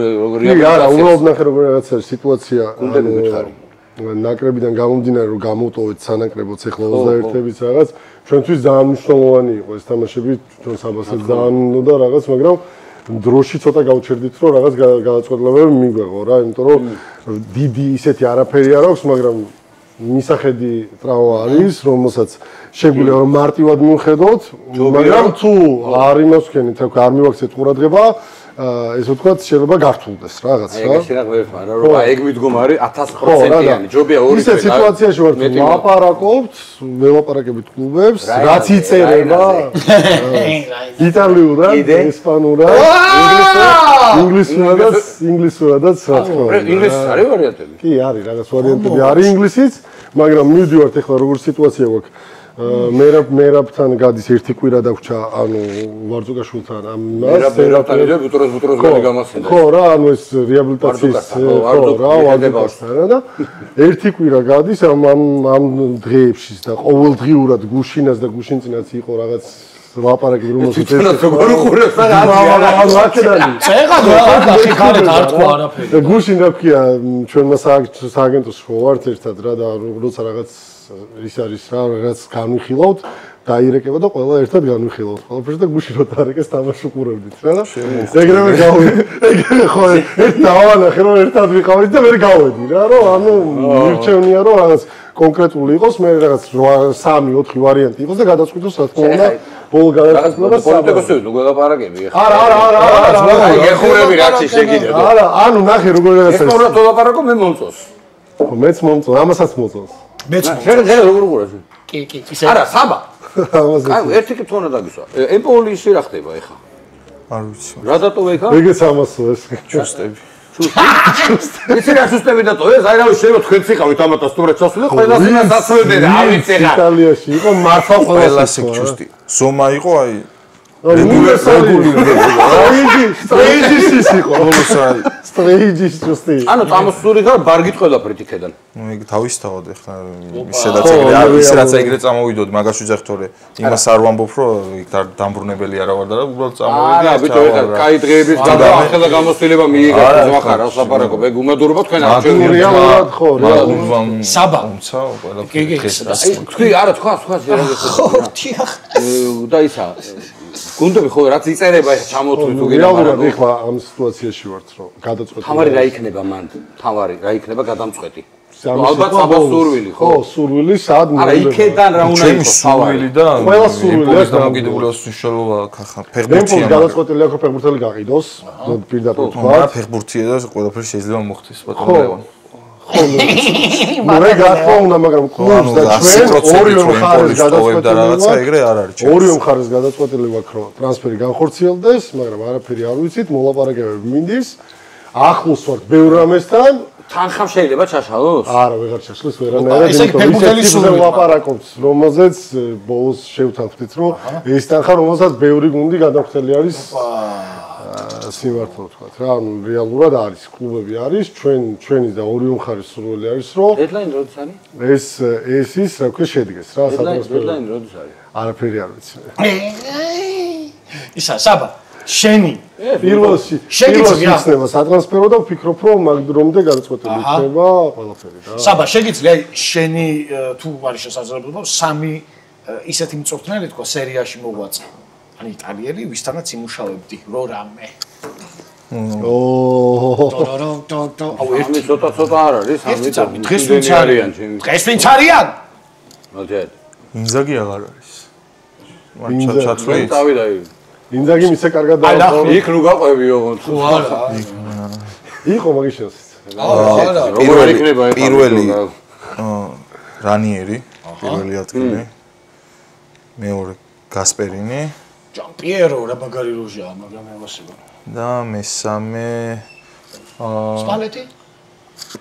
არა უბრალოდ ნახე როგორ რაღაცა სიტუაცია ნაკრებიდან გამომდინარე რომ გამოვტოვეთ სანაკრებოც ეხლა 21-ების რაღაც ჩვენთვის ძალიან მნიშვნელოვანი იყო ეს თამაშები ჩვენ საბასაც ძალიან უნდა რაღაც მაგრამ დროში ცოტა გავჩერდით რომ რაღაც გადაწყვეტილებები მიგვეღო რა იმიტომ რომ დიდი ისეთი არაფერი არ აქვს მაგრამ მისახედი ტრავმა არის რომელსაც შეგვიძლია რომ მარტივად მივხედოთ მაგრამ თუ არ იმას ვქენით არ მივაქცეთ ყურადღება ესე ვთქვათ შეიძლება გართულდეს რაღაც რა ეგ შეიძლება ვერ ვთქვა რა რომ ეგ მიდგომარი 1000%-იანი ჯობია ორი ისე სიტუაციაში ვართ ვლაპარაკობთ ველაპარაკებით კლუბებს რაც იწერება იტალიურად ესპანურად ინგლისურადაც რა თქმა უნდა ინგლისური არის ვარიანტები კი არის რაღაც ვარიანტები არის ინგლისიც მაგრამ მივდივართ ახლა როგორ სიტუაცია გვაქვს მერაბთან გადის ერთი კვირა დაგვჭა ანუ ვარძოგაშვილთან ამას მერაბთან იდე ბუტროს გამასცენა ხო რა ანუ ეს რეაბილიტაციის ხო რა ვარძოგაშვილთან და ერთი კვირა გადის ამ დღეებში და ყოველდღიურად გუშინას და გუშინწინაც იყო რაღაც ლაპარაკი რომელსაც ეს როგორ უყურებს რა აქედანი წეღა რა გარეთ არ თქვა არაფერი და გუშინ რა ქვია ჩვენმა სააგენტოს ხო ვართ ერთად რა და როცა რაღაც ის არის რა რაღაც განვიხილავთ დაირეკება და ყველა ერთად განვიხილავთ ყველაფერს და გუშინ რო დაარეკეს თამაში უყურებდით რა და ეგრევე ეგრევე ხო ერთ დავანახე რომ ერთად ვიყავით და ვერ გავედი რა რომ ანუ მირჩევნია რომ რაღაც კონკრეტული იყოს მე რაღაც 3-4 ვარიანტი იყოს და გადაწყვიტოს რა თქმა უნდა ბოლო გადაწყვეტილება პოლიტიკოსები თუ გელაპარაკები არა ეხურები რაცი შეგიძლია არა ანუ ნახე როგორ რაღაცა ეს უნდა თოლაპარაკო მე მომწონს მეც მომწონს ამასაც მომწონს მეც შენ როგორ უყურებს კი ისე არა საბა ამასაც აი ერთი კითხვა უნდა დაგისვა ემპოლიში რა ხდება ეხლა არ ვიცი რა დატოვე იქა ეგეც ამასო ეს ჩუსტები ისე რა სუსტები დატოვე ეს აი რა შეიძლება თქვენც იყავით ამათას თუ რა ჩასული ყველა სინას აცვებდე რა ვიცი რა იტალიაში იყო მართლა ყველას ეგ ჩუსტი ზომა იყო აი სტრეიჯის იყო. სტრეიჯის ჯუსტი. ანუ წამოსული ხარ ბარგით ყველაფრით იქედან. ნუ ეგ თავისთავად ეხლა ისედაც ეგრე არ ის რაც ეგრე წამოვიდოდი მაგას ვიძახ თორე იმას არ ვამბობ რომ იქ დამბრუნებელი არა ვარ და უბრალოდ წამოვიდი. არა ბიჭო ეხლა კაი დღეების გადაახლა გამოსვლება მიიღეთ ზმახარ რა ლაპარაკობ ეგ უმადურობა თქვენ არჩევით. რეალურად ხო რეალურად. საბა. თუმცა ყველაფერი ხესა. თქვი არა თქვა და ისა გუნდები ხო რაც იწერება ეხა ჩამოთვლი თუ გინდა რეალურად ეხლა ამ სიტუაციაში ვართ რომ გადაწყვეტილება თავარი რა იქნება მან თავარი რა იქნება გადამწყვეტი ალბათ საბასურვილი ხო სურვილი სად არა იქედან რა უნდა იყოს თავარი და ყველა სურვილი დამოკიდებულებას მნიშვნელობა ხახა ფეხბურთია გადაწყვეტილი აქვს ფეხბურთელი გაყიდოს პირდაპირ თქვა მაგრამ ფეხბურთია და ყველაფერი შეიძლება მოხდეს ბატონო ლევან მე გახო უნდა მაგრამ კლუბს და ჩვენ ორივე მხარეს გადაწყვეტილება ეგრე არ არის ორივე მხარეს გადაწყვეტილება აქვს რომ ტრანსფერი განხორციელდეს მაგრამ არაფერი არ ვიცით მოლაპარაკებები მინდის ახლოს ვართ ბევრ რამესთან თანხამ შეიძლება ჩაშალოს არა ვეღარ ჩაშლის ვერანაირად ფეხბურთელი სულ ლაპარაკობს რომელზეც ბოლოს შევთანხმდით რომ ეს თანხა რომელსაც ბევრი გუნდი გადახდელი არის სიმართლე ვთქვათ რა ანუ რეალურად არის კლუბები არის ჩვენი და ორივე მხარის სურვილი არის რომ დედლაინი როდის არის ეს ის რა ქვია შედგეს რა დედლაინი როდის არის არაფერი არ ვიცი ისა საბა შენი პირველში იქნება სატრანსფერო და ვფიქრობ რომ მაგდრომდე გადაწყვეტილი იქნება ყველაფერი რა საბა შეგიძლია შენი თუ არის შესაძლებლობა სამი ისეთი მწვრთნელი თქვა სერიაში მოგვაწე ან იტალიელი ვისთანაც იმუშავებდი რო რამე აუ ერთი ცოტა არ არის ამით დღეს ვინც არიან დღეს ვინც არიან მოძეთ ინზაგი აღარ არის მაგრამ ჩაცვლი დავიდა ინზაგი მისე კარგად დააყო იქ ნუ გაყვებიო თუ არა იყო მაგის შენს არა როგორ იქნება ეს პირველი რანიერი პირველი ადგილი მეორე გასპერინი ჯამპიერო რა მაგარი როჟაა მაგრამ ევასება და მესამე სპალეტი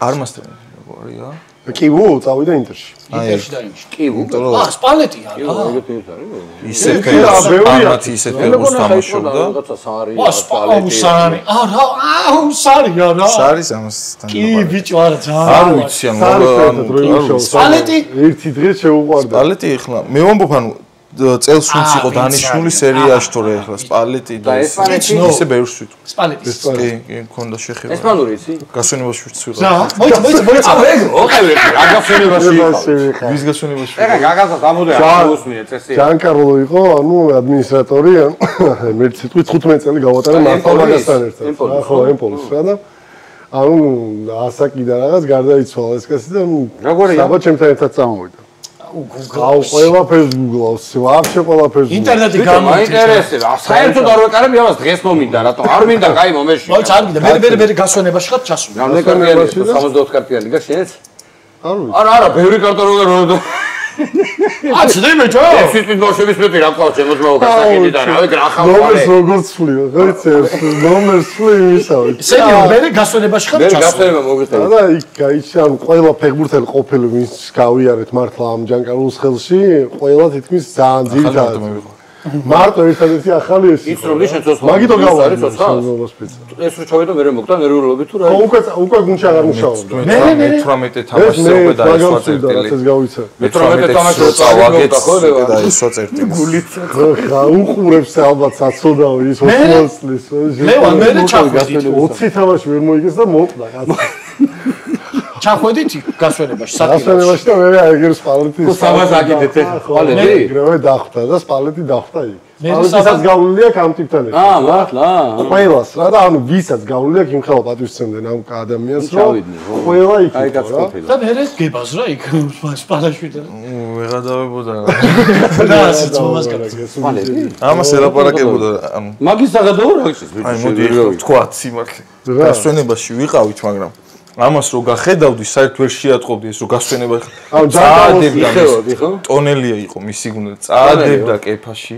არ მასწავლე როგორია კივუ წავიდა ინტერში ინტერში დაინიშნა კივუ სპალეტია რა ისეთ ფერს ისეთ ფერს თამაშობდა რაღაცა საარი სპალეტი არა სარია რა სარის ამასთან კი ბიჭო არა ძალიან არ ვიცი ანუ სპალეტი ერთი დღე შეუყვარდა სპალეტი ეხლა მე ვამბობ ანუ წელს ვინც იყო დანიშნული სერიაში თორე ეხლა სპალეტი და ისე ბევრს ვიტყვი სპალეტი კი მქონდა შეხება ესპანური იცი გასვენებაში ვირცვი რა მოიცა ეგ ოღონდ რა გასვენებაში იყო ვის გასვენებაში ეხა გაგაზა დამოდე არ უსმიე წესი ჯანკარლო იყო ანუ ადმინისტრატორი მე სიტყვი 15 წელი გავატარე მართლა მაგასთან ერთად ხო ემპოლის რა და ანუ ასაკი და რაღაც გარდაიცვალა ეს კაცი და როგორია საბა ჩემთან ერთად წამოვიდა აუ ყველაფერს გუგლავს, ვაფშე ყველაფერს. ინტერნეტი გამოინტერესება. საერთოდ არ ვეკარები ამას დღეს მომინდა, რატომ? არ მინდა, კაი მომეში. მოიცა არ მინდა, მე გასვენებაში ხარ ჩასული. რამდენი კარტიანი? 64 კარტიანი გაქვს შენც? არა, ბევრი კარტა როგორ აცდე მეჯო? ეს ბოშების მეტი რა ყავს ჩემოს მოგასაკიდი და რავი გრახავ. ნომერს როგორც ფლიო, ღეცებს, ნომერს ფლიმისავი. სერიო, მე გასვენებაში ხარ ჩასული. მე გასვენება მოგიხდები. და იქ გაიჩან ყველა ფეხბურთელი ყოფილი ვინც გავიარეთ მართლა ამ ჯანკარლოს ხელში, ყველა თითქმის ძალიან ძირითადად. მარტო ერთადერთი ახალი ეს ის რომ შენ ცოცხალ მაგითო გავარი ეს რო ჩავედა მე მოგდა ნერვიულობით თუ რა უკვე გუნჩი აღარ მუშაობდა მე 18 თამაშზე უკვე დაისვა წერტილი ეს გავიცე 18 თამაში წავაგეთ და ისვა წერტილი გულით ხა უყურებს ალბათ საცოდავ ის 80 წლის ლევან მე ჩახვედი 20 თამაში ვერ მოიგეს და მოკდა ჩახვედით გასვენებაში გასვენებაში და მე ეგერ სპალეტი სამას აკიდეთ სპალეტი ეგრევე დახვდა და სპალეტი დახვდა იქ სპალეტისაც გავლილი აქვს ამ ტიპთან ერთად მართლა ყველას რა და ანუ ვისაც გავლილი აქვს იმ ხელა პატივისცემდნენ ამ ადამიანს რომ ყველა იქ და მე გებაზრა იქ სპალაში და ვეღარ დავებოდა და ასეც მომას გაკეთე სპალეტი ამას ელაპარაკებოდა ანუ მაგის საღადო რა ის აი მოდი თქვა სიმართლე გასვენებაში ვიყავით მაგრამ ამას რო გახედავდი საერთოდ ვერ შეატყობდი ეს რო გასვენება წაადებდა ტონელია იყო მისი გუნდა წაადებდა კეფაში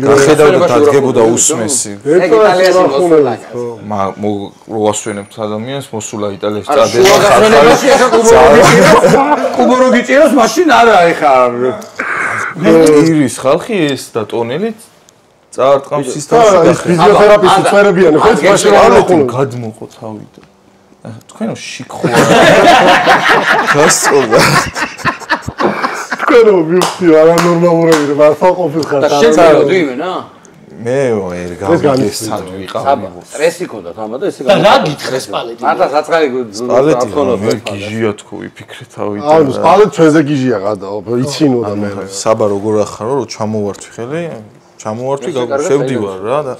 გახედავდა დადგებოდა უსმესი ეგ იტალიაში მოსულა რო გასვენებთ ადამიანს მოსულა იტალიაში წაადებდა კუბორო გიჭიროს მაშინ არა ეხა ირის ხალხი ეს და ტონელი წაარტყამ და ის ფიზიოთერაპისტი წერებიანი ხო ეს მაშინ არ ხომ გადმოყო თავი და თქვენო შიქხვა გასწორდა თქვენო მივხვდი არა ნორმალურები მართლა ყოფილ ხარ და შეძლო იმენა მე ვერ გავიგესად ვიყავი სტრესი ქონდა თამადა ესე და რა გითხრეს პალეტი მართლა საწყალი მე გიჟია თქო ვიფიქრე თავი ანუ პალეტ ჩვენზე გიჟია გადაო იცინოდა მე საბა როგორ ახარო რომ ჩამოვართვი ხელი ჩამოვართვი შევდივარ რა და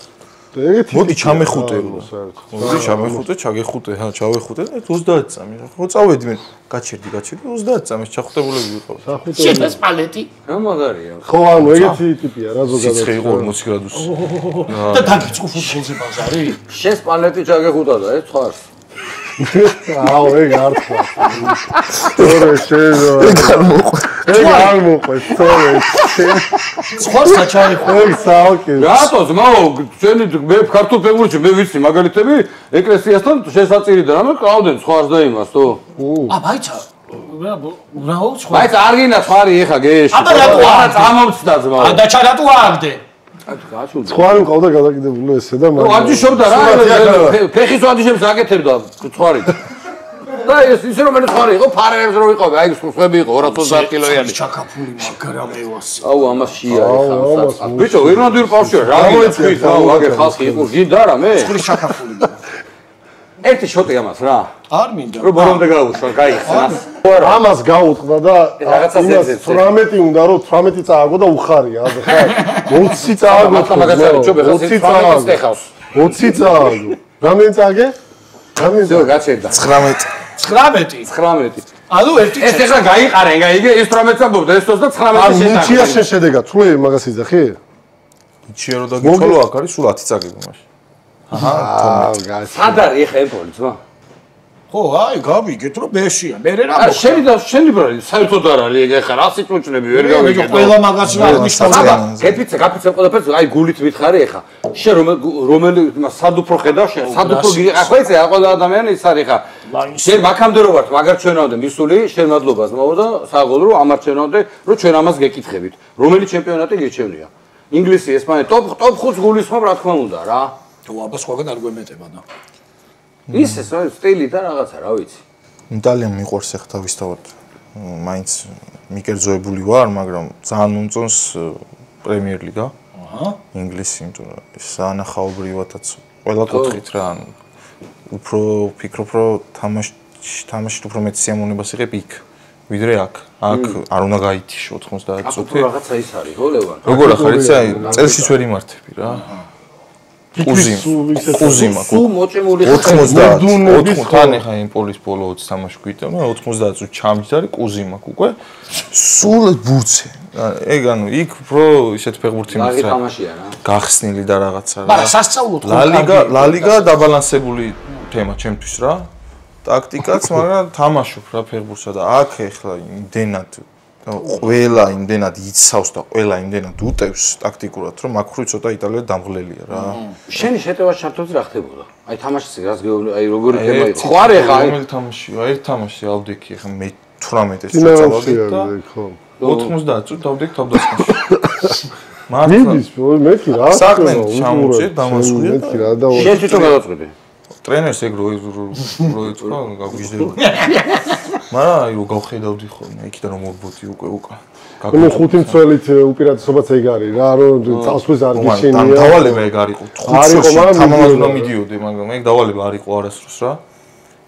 მოდი ჩამეხუტე მოდი ჩამეხუტე ჩაგეხუტე ჰა ჩავეხუტე 30 წამი ხო წავედი მე გაჩერდი 30 წამის ჩახუტებულები ვიყავ შეფეს პალეტი რა მაგარია ხო ანუ ეგეთი ტიპია რა ზოგადად სიცხე იყო 40 გრადუსი და დაგიწყო ფუტბოლზე ბაზარი შენს პალეტი ჩაგეხუტა და ეს ხარს აუ ეგ არ თქვა თორე შენო ეგ არ მოყვე თორე სხვა საჩაიხო ეგ საოკე რატო ძმაო შენი მე ქართულ ფეგურში მე ვიცი მაგალითები ეკლესიასთან შესაწირიდან რამე ყავდნენ სხვას და იმას თუ ა ბაიცა ბრაო სხვა ბაიცა არ გინდა ხარი ეხა გეში აბა რატო არა წამომცდა ძმაო და ჩარატო ააგდე სხვარი მყავდა გადაკიდებული ესე და მაგრამ ვაჯიშობდა რა ფეხის ვაჯიშებს აკეთებდა სხვარი და ეს ისე რომ მე სხვარი იყო ფარერებს რო ვიყავი აი სხვები იყო 230 კილოიანი ჩაკაფული მაგარამევას აუ ამას შია ეხა ბიჭო ირლანდიურ პავშია რა მოიწვით აუ აგერ ხალხი იყო გინდა რა მე ხრი ჩაკაფული ერთი შოტი ამას რა არ მინდა რო ბოლომდე გაუშვან გაიხსნას ამას გაუტყდა და 18 უნდა რომ 18 წააგო და უხარია აბა ხა 20 წააგო მაგასარი ჩო ბეხა 20 წააგო 20 წააგო რამდენი წააგე ზო გაჩერდა 19 ანუ ერთი ეს ეხლა გაიყარენ გაიგე ეს 18 წამობდა ეს 29 ან ნიჩია შედეგა თულე მაგას იძახი ნიჩია რო დაგიწოლო აქ არის სულ 10 წაგები მაშინ აჰა სად არის ეხა ემპოლი ძმა ხო აი გავიგეთ რომ ბეშია მე რა არა შენი და შენი ბრალი საერთოდ არ არის ეგ ეხა რა სიტუაციები ვერ გავიგე ყველა მაგას რა აღნიშნავდა გეფიცე ყველაფერს აი გულით მითხარი ეხა შენ რომელი სად უფრო ხედავ შენ სად უფრო ახლა იცი რა ყველა ადამიანი ის არის ეხა შენ მაგამდე რო ვართ მაგარ ჩვენამდე მისული შენ მადლობა ძმაო და საღოლ რომ ამარჩენავდე რომ ჩვენ ამას გეკითხებით რომელი ჩემპიონატი გეჩვენია ინგლისი ესპანეთი ტოპ 5 გულისხმობ რა თქმა უნდა რა თუ აბა სხვაგან არ გვემეტება და ის ეს რა სტილი და რაღაცა რა ვიცი იტალია მიყვარს ახ თავისთავად მაინც მიკერძოებული ვარ მაგრამ ძალიან მომწონს პრემიერ ლიგა აჰა ინგლისი იმიტომ რომ სანახაობრივადაც ყველა კუთხით რა ანუ უფრო ფიქრობ რომ თამაში უფრო მეტ სიამოვნებას იღებ იქ ვიდრე აქ არ უნდა გაითიშო 90 წუთი რაღაცა ის არის ხო ლევან როგორ ახარ იცი აი წელშიც ვერ იმართები რა კუზიმა სულ მოჭემული 90 თან ეხა იმპოლის ბოლო 20 თამაში გვიდა მე 90 წუთი ჩამჯდარი კუზიმა უკვე სულ ბურცე ეგ ანუ იქ უფრო ისეთ ფეხბურთი მაგი თამაშია რა გახსნილი და რაღაცა რა მაგრამ სასწაულოდ ლა ლიგა დაბალანსებული თემა ჩემთვის რა ტაქტიკაც მაგრამ თამაშობ რა ფეხბურთსა და აქ ეხლა იმდენად ყველა იმდენად იცავს და ყველა იმდენად უტევს ტაქტიკურად რომ აქ ცოტა იტალია დამღლელია რა შენი შეტევა ჩართოზე რა ხდებოდა აი თამაშის რას გეუბნები აი როგორი თემა იყო ხო არ ეხა რომელი თამაშია ერთ თამაში ავდექი ეხა მე 18 წუთი წავაგე და 90 წუთი დავდექ თავდასხმაში მიდის მეთი რა საქმე ჩამოჭე დამასხვრია მეთი რა და შენ თვითონ გადაწყვეტე ტრენერს ეგ რო ეთქვა გავგიჟდება მაგრამ აი რო გავხედავდი ხოლმე იქიდან რომ მორბოთი უკვე ნუ ხუთი მცველით უპირატესობაც ეგ არის რა რომ წავსვეს არ გიშენია დავალება ეგ არისო 5 წუთი თამამად უნდა მიდიოდი მაგრამ ეგ დავალება არ იყო არასდროს რა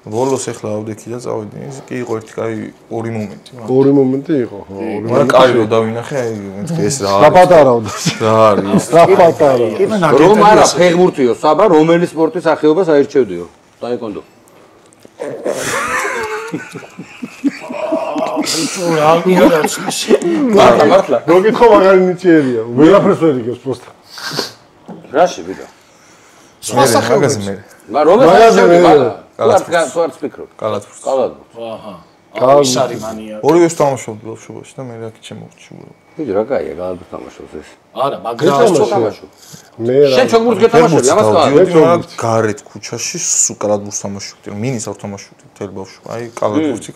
ბოლოს ეხლა ავდექი და წავედი ის კი იყო ერთი კაი ორი მომენტი იყო ხო მაგრამ კაი რო დავინახე აი მეთქე ეს რა არის დაპატარავდა რა არის რა პატარა რომ არა ფეხბურთიო საბა რომელი სპორტის სახეობას აირჩევდიო ტაეკვონდო მართლა მოგითხო მაგარი ნიჭიერია ვერაფერს ვერ იგებს პროსტა რაში ვიდა სხვა სახეობაზე მაგრამ რომელი კალათფურს კალათფურს აჰა ის არის მანია. ორივეს თამაშობდი ბავშვობაში და მე რა კი შემოვჭი. ვიდი რა კაია, გაალბ თამაშობს ეს. არა, მაგრამ თამაშობ. მე რა. შენ ჩოგბურთს გეთამაშები, ამას გავდივარ გარეთ ქუჩაში სულ კალათბურთს თამაშობდი. მინის არ თამაშობდი მთელი ბავშვობა. აი კალათბურთი.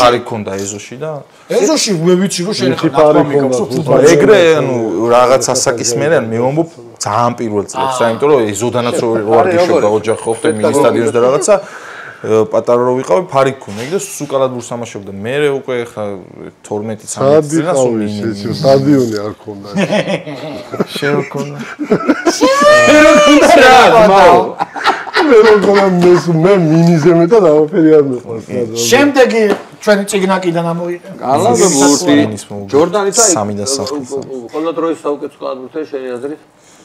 ფარი ქონდა ეზოში და ეზოში მე ვიცი რომ შენ ხარ ნაკრომიკავს ფუტბოლში. ეგრე ანუ რაღაც ასაკის მერე მე ვამბობ ძალიან პირველ წლებს, იმიტომ რომ ეზოდანაც რო არ გიშობდა ოჯახი ყოფდა მინის სტადიონზე და რაღაცა პატარა რო ვიყავი ფარი ქონდა და სულ კალათბურთს თამაშობდა. მე უკვე ხა 12-13 წელს სულ ეს სტადიონი არ ქონდა. შენ რო ქონდა. მე მე მინიზე მეტად არაფერი არ მეყვარს. შემდეგი ჩვენი ციგნაკიდან ამოიღე. კალათბურთი ჯორდანიც აი 3 და 4. ყველა დროის საუკეთესო კალათბურთი შენი აზრით?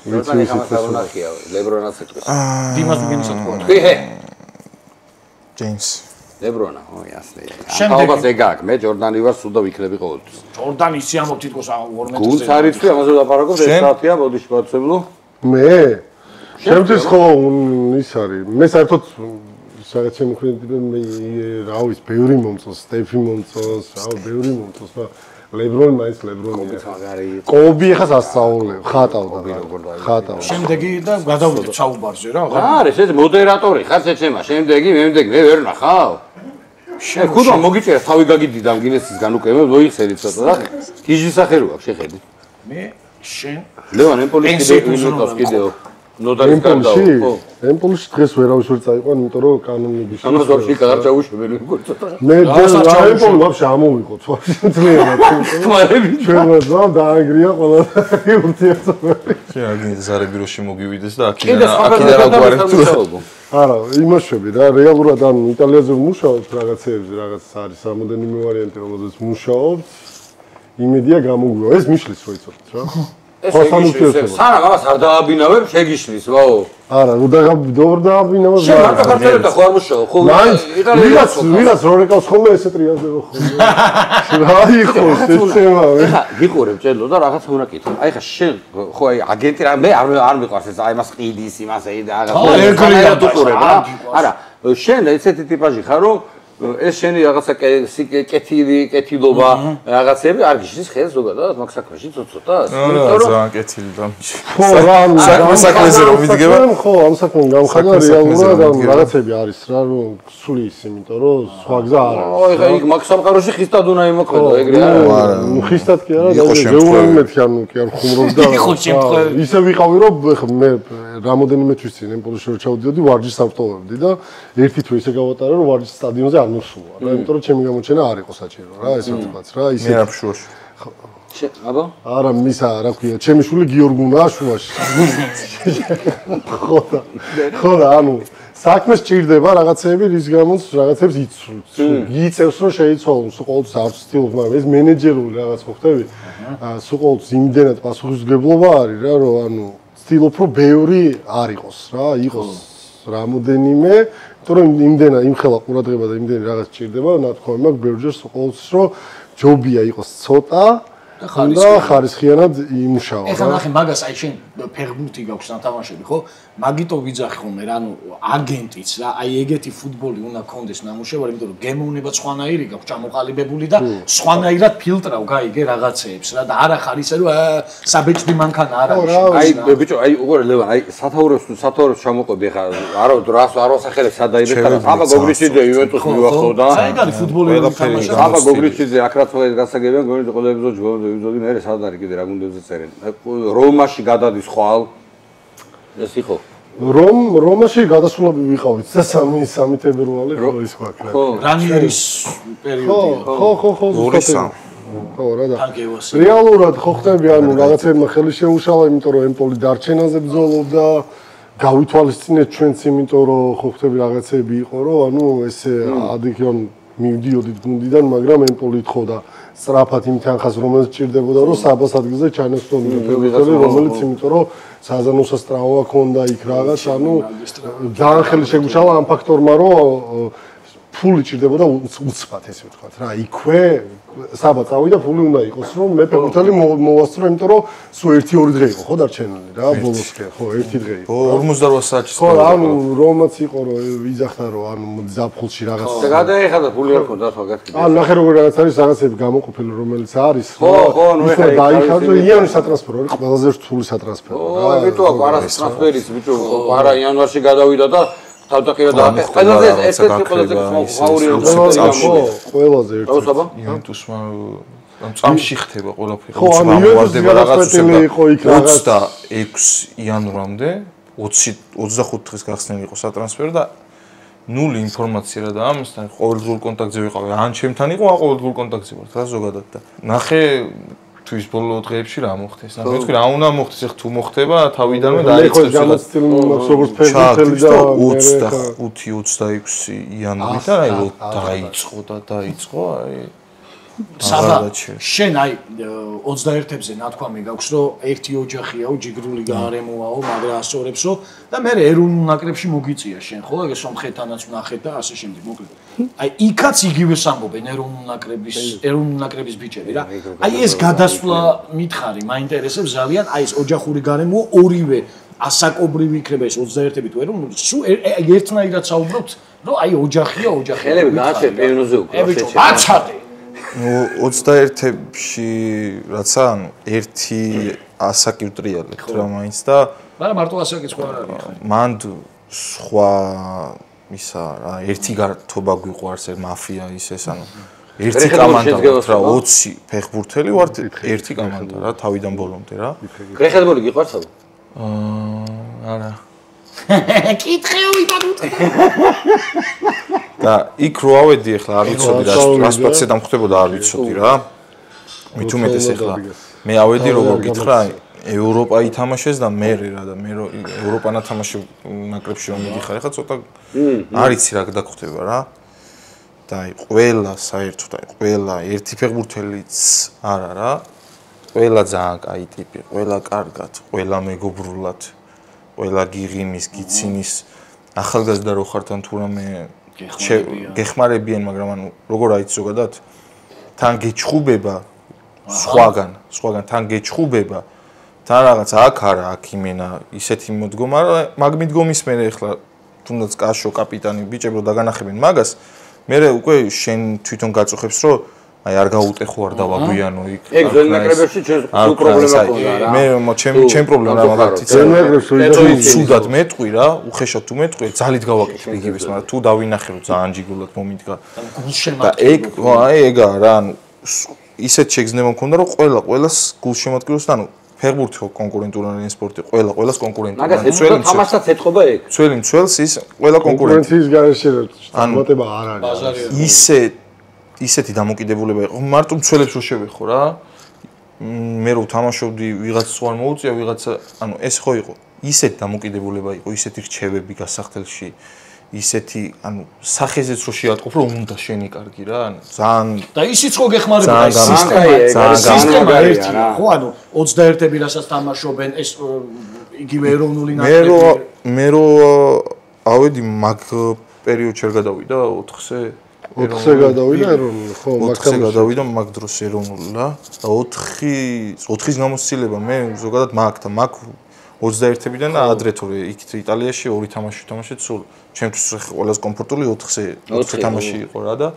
ჯორდანი გამარჯვებია, ლებრონას ეთქვის. დიმას ვინც ეთქვა. ხე ჯეიმს ლებრონა, ясно. ალბათ ეგ აქვს. მე ჯორდანი ვარ, სულ და ვიქნები ყოველთვის. ჯორდანი ისი ამბობ თითქოს 12 გულს არის თუ ამაზე ვლაპარაკობ, ეს საათია, მოდი შევაცებლო. მე შემთხვევით ხო ის არის. მე საერთოდ რაღაც შემოქმედი მე რა ვიცი, ბევრი მომწონს, სტეფი მომწონს, ბევრი მომწონს, მაგრამ ლებრონი მაინც ლებრონია. კობი ხას ასწავლებ, ხატავდა. შემდეგი და გადავიდეთ საუბარზე რა. არის ეს მოდერატორი, ხარ შეჩემა, შემდეგი, მე ვერ ნახავ. შენ ხუდა მოგიწერა თავი გაგიდიდა გინესისგან უკვე მე მოიხსენი ცოტა და გიჟის სახე რო აქვს შეხედი. მე შენ ლევან ემპოლის კიდეო ნოდარის კარდაო. ემპოლში დღეს ვერავის ვერ წაიყვან, იმიტომ რომ კანონები ამას ვაფშე კარგ ჩაუშვებელი უკვე ცოტა. მე ემპოლი ვაფშე ამოვიყოთ, ვაფშე ძლიერად. თმარები ჩვენ ვაძავ დაანგრია ყველაფერი ურთიერთობები. შენ აგი ზარებიროში მოგივიდეს და აქედან რა გვარი თუ არა, იმაშვები რა, რეალურად ან იტალიაზე ვმუშაობთ რაღაცეებზე, რაღაც არის რამოდენიმე ვარიანტი, რომელზეც ვმუშაობთ. იმედია გამოგვივა. ეს მიშლის რო იცოდეთ რა. სანამ ამას არ დააბინავებ, შეგიშლის, ვაო. არა, რო დააბინავებ. შენ მარტო ხარჯერებდა ხო არ მუშაობ, ხო? ვიღაც რო რეკავს ხოლმე ესე ტრიაზდება ხოლმე. რა იყოს ეს თემა? ეხა გიყურებ ჭედლო და რაღაც უნდა კითხო. აი ხა შენ ხო აი აგენტი რა მე არ მიყვარს ეს აი მას ყიდის იმას აი და რაღაც უყურებ რა. არა, შენ ესეთი ტიპაჟი ხარ რომ ეს შენი რაღაცა კეთილობა რაღაცები არ გიშლის ხელს ზოგადად მაგ საქმეში ცოტას. იმიტომ რომ ძალიან კეთილი დამჭი. ხო, რა საქმეზე რომ მიდგება. ხო, ამ საქმენ გამხადა რეალურად რაღაცები არის რა რომ სulis, იმიტომ რომ სხვა გზა არ არის. აი ხა იქ მაგ სამყაროში ხისტად უნდა იმოქმედო ეგრე არა. ხისტად კი არა, ზეუნმეთი ანუ კი არ ხუმრობდა. ისე ვიყავი რომ მე რამოდენიმე თვის წინ ემპოლში რო ჩავდიოდი, ვარჯიშს ავტოვებდი და ერთი თვე ისე გავატარა რომ ვარჯიშის სტადიონზე არ მოსულა. რა, იმიტომ რომ ჩემი გამოჩენა არ იყო საჭირო რა, ესეთაც რა, ისე. მე არ ფშუაში. აბა? არა, მისა რა ქვია, ჩემი შვილი გიორგუნაა შუაში. ხო და ანუ საქმეს ჭირდება რაღაცეები, რის გამოც რაღაცებს იცვლის. გიწევს რომ შეიცვალოს, ყოველთვის არ ვცდილობ, მაგრამ ეს მენეჯერული რაღაც ხო ხტები? სულ ყოველთვის იმდენად პასუხისმგებლობა არის რა, რომ ანუ ვცდილობ რომ ბევრი არ იყოს რა, იყოს რამოდენიმე, თორემ იმდენა იმხელა ყურადღება და იმდენი რაღაც ჭირდება, ნათქვამი მაქვს ბევრჯერ ყოველთვის რომ ჯობია იყოს ცოტა და ხარისხიანად იმუშავა. ეხლა ნახე მაგას აი შენ ფეხბურთი გაქვს ნათამაშები ხო? მაგიტო ვიძახი ხოლმე რა, ანუ აგენტიც რა, აი ეგეთი ფუტბოლი უნდა კონდეს ნამუშევარი, იმიტომ რომ გემოვნება სხვანაირი გაქვს ჩამოყალიბებული და სხვანაირად ფილტრავ გაიგე რაღაცეებს რა და არა ხარ ისე რომ საბეჭდი მანქანა არ არის. აი ბიჭო, აი უყურე ლევან, აი სათაურებს ჩამოყვები ხა არ ვასახელებ სადაიბე ხარ. აბა გოგრიჩიძე იუვენტუსს მივახო და აი ეგ არის ფუტბოლი თამაში. აბა გოგრიჩიძე აქ რაც გასაგებია, გონი ყველა ეპიზოდი მე სად არის კიდე რა გუნდებზე წერენ. რომაში გადადის ხვალ ეს იყო რომაში გადასულები ვიყავით და 3 თებერვალი ხო ის ვაკრა. რანიერის პერიოდი. ხო. ხო რა და რეალურად ხო ხტები ანუ რაღაცებმა ხელი შეუშალა, იმიტომ რომ ემპოლი დარჩენაზე ბრძოლობდა, გავითვალისწინეთ ჩვენც, იმიტომ რომ ხო ხტები რაღაცები იყო, რომ ანუ ესე ადიქიონ მივდიოდით გუნდიდან, მაგრამ ემპოლი თხოვდა სწრაფად იმ თანხას, რომელიც ჭირდებოდა, რომ საბას ადგილზე ჩანასწონია ფეხბურთელი, რომელიც იმიტომ რომ საზანოსას ტრავმა ქონდა იქ რაღაც, ანუ ძალიან ხელი შეგუშალა ამ ფაქტორმა, რომ ფული ჭირდებოდა უცბად, ესე ვთქვათ რა, იქვე საბა წავიდა ფული უნდა იყოს რომ მე ფეხბურთელი მოვასწრო იმიტომ რომ სულ 1-2 დღე იყო ხო დარჩენილი რა ბოლოსკენ ხო 1 დღე იყო 48 საათში ხო ანუ რომაც იყო რომ ვიზახდა რომ ანუ ზაფხულში რაღაც და გადაეხადა ფული არ ქონდა სხვა გასკი ანუ ნახე როგორ რაღაც არის რაღაცები გამოყოფილი რომელიც არის ხო ნუ ეხლა დაიხადო იანვრის სატრანსფერო არის ყველაზე რთული სატრანსფერო ო ამიტოა კვარას ტრანსფერიც ბიჭო კვარა იანვარში გადავიდა და თავდაპირველად დაახერხა ყველაზე ერთ-ერთი ყველაზე ფავორიტი ყველაზე ერთ-ერთი იუნტუსმა წამში ხდება ყველაფერი ხო ანუ მოვალდება რაღაც იყო იქ რაღაც 26 იანვრამდე 25 დღის გახსნილი იყო სატრანსფერო და ნული ინფორმაცია რა და ამასთან ყოველდღიურ კონტაქტზე ვიყავი ან ჩემთან იყო ან ყოველდღიურ კონტაქტზე ვარ რა ზოგადად და ნახე თვის ბოლო დღეებში რა მოხდეს ნახე თქვი რა უნდა მოხდეს ეხ თუ მოხდება თავიდანვე დაიწყებს გამოცდილ როგორც ფეხბურთელი და 25-26 იანვარი და აი დაიწყო აი საბა შენ აი 21-ებზე ნათქვამი გაქვს რომ ერთი ოჯახიაო ჯიგრული გარემოაო მაგრამ ასწორებსო და მე ეროვნულ ნაკრებში მოგიწია შენ ხო ეგ სომხეთანაც ვნახეთ და ასე შემდეგ მოკლედ აი იქაც იგივეს ამბობენ ეროვნულ ნაკრების ბიჭები რა აი ეს გადასვლა მითხარი მაინტერესებს ძალიან აი ეს ოჯახური გარემო ორივე ასაკობრივი იქნება ეს 21-ები თუ ეროვნული სულ ერთნაირად საუბრობთ რომ აი ოჯახია ხელები გააჩერე პიონოზე უკვე აცადე 21-ში რაცა ანუ ერთი ასაკი ვტრიალებთ რა მაინც და მაგრამ მარტო ასაკი სხვა არ არის მან სხვა ისა რა ერთი გართობა გვიყვარს ეს მაფია ის ეს ანუ ერთი კომანდა რა 20 ფეხბურთელი ვართ ერთი კომანდა რა თავიდან ბოლომდე რა გრეხელბოლი გიყვარს აბა არა კითხეო იტანუტე და იქ რო ავედი ახლა არ ვიცოდი რა სპორტზე დამხვდებოდა არ ვიცოდი რა მით უმეტეს ახლა მე ავედი როგორ გითხრა ევროპა ითამაშეს და მე რა და მე ევროპა ნათამაში ნაკრებში რომ მიდიხარ ახლა ცოტა არ იცი რა დაგხვდება რა და აი ყველა საერთოდ აი ყველა ერთი ფეხბურთელიც არა რა ყველა ძალიან კაი ტიპი ყველა კარგად ყველა მეგობრულად ყველა გიღიმის გიცინის ახალგაზრდა რო ხარ თან თუ რამე გეხმარებიან მაგრამ ანუ როგორ არის ზოგადად თან გეჩხუბება სხვაგან თან გეჩხუბება თან რაღაც აქ არა აქ იმენა ისეთი მოდგომა მაგ მიდგომის მე ახლა თუნდაც კაშო კაპიტანი ბიჭები რო დაგანახებენ მაგას მე უკვე შენ თვითონ გაწუხებს რომ აი არ გაუტეხო არ დავაგვიანო იქ ეგ ზოგ ნაკრებებში ჩვენ სულ პრობლემა ქონდა რა მე ჩემ პრობლემა რა მაგათიც სუდად მეტყვი რა უხეშად თუ მეტყვი ძალით გავაკეთებ იგივეს მაგრამ თუ დავინახე რომ ძალიან ჯიგულად მომიდგა და ეგ აი ეგა რა ანუ ისეთ შეგრძნება მქონდა რომ ყველას გულშემატკივრებს და ანუ ფეხბურთი კონკურენტული სპორტი ყველას კონკურენტული მაგას ეცველი თამაშსაც ეთყობა ეგ ძველი მცველს ის ყველა კონკურენტი კონკურენციის გარეშე წარმატება არ არის ისეთი დამოკიდებულება იყო მარტო მცველებს რო შევეხო რა მე რო თამაშობდი ვიღაც სხვა მოუწია ვიღაცა ანუ ეს ხო იყო ისეთი დამოკიდებულება იყო ისეთი რჩევები გასახდელში ისეთი ანუ სახეზეც რო შეატყობ რომ უნდა შენი კარგი რა ანუ ძალიან და ისიც ხო გეხმარება სისტემა ერთი ხო ანუ 21-ები რასაც თამაშობენ ეს იგივე ეროვნული ნაკრები მე რო ავედი მაგ პერიოდში არ გადავიდა 4-ზე 4-ზე გადავიდა ეროვნული ხო 4-ზე გადავიდა მაგ დროს ეროვნული რა და 4-ის გამოცდილება მე ზოგადად მაგ 21-ებიდან და ადრე თორე იქ იტალიაში ორი თამაში თამაშეთ სულ ჩემთვის ყველაზე კომფორტული 4 თამაში იყო რა და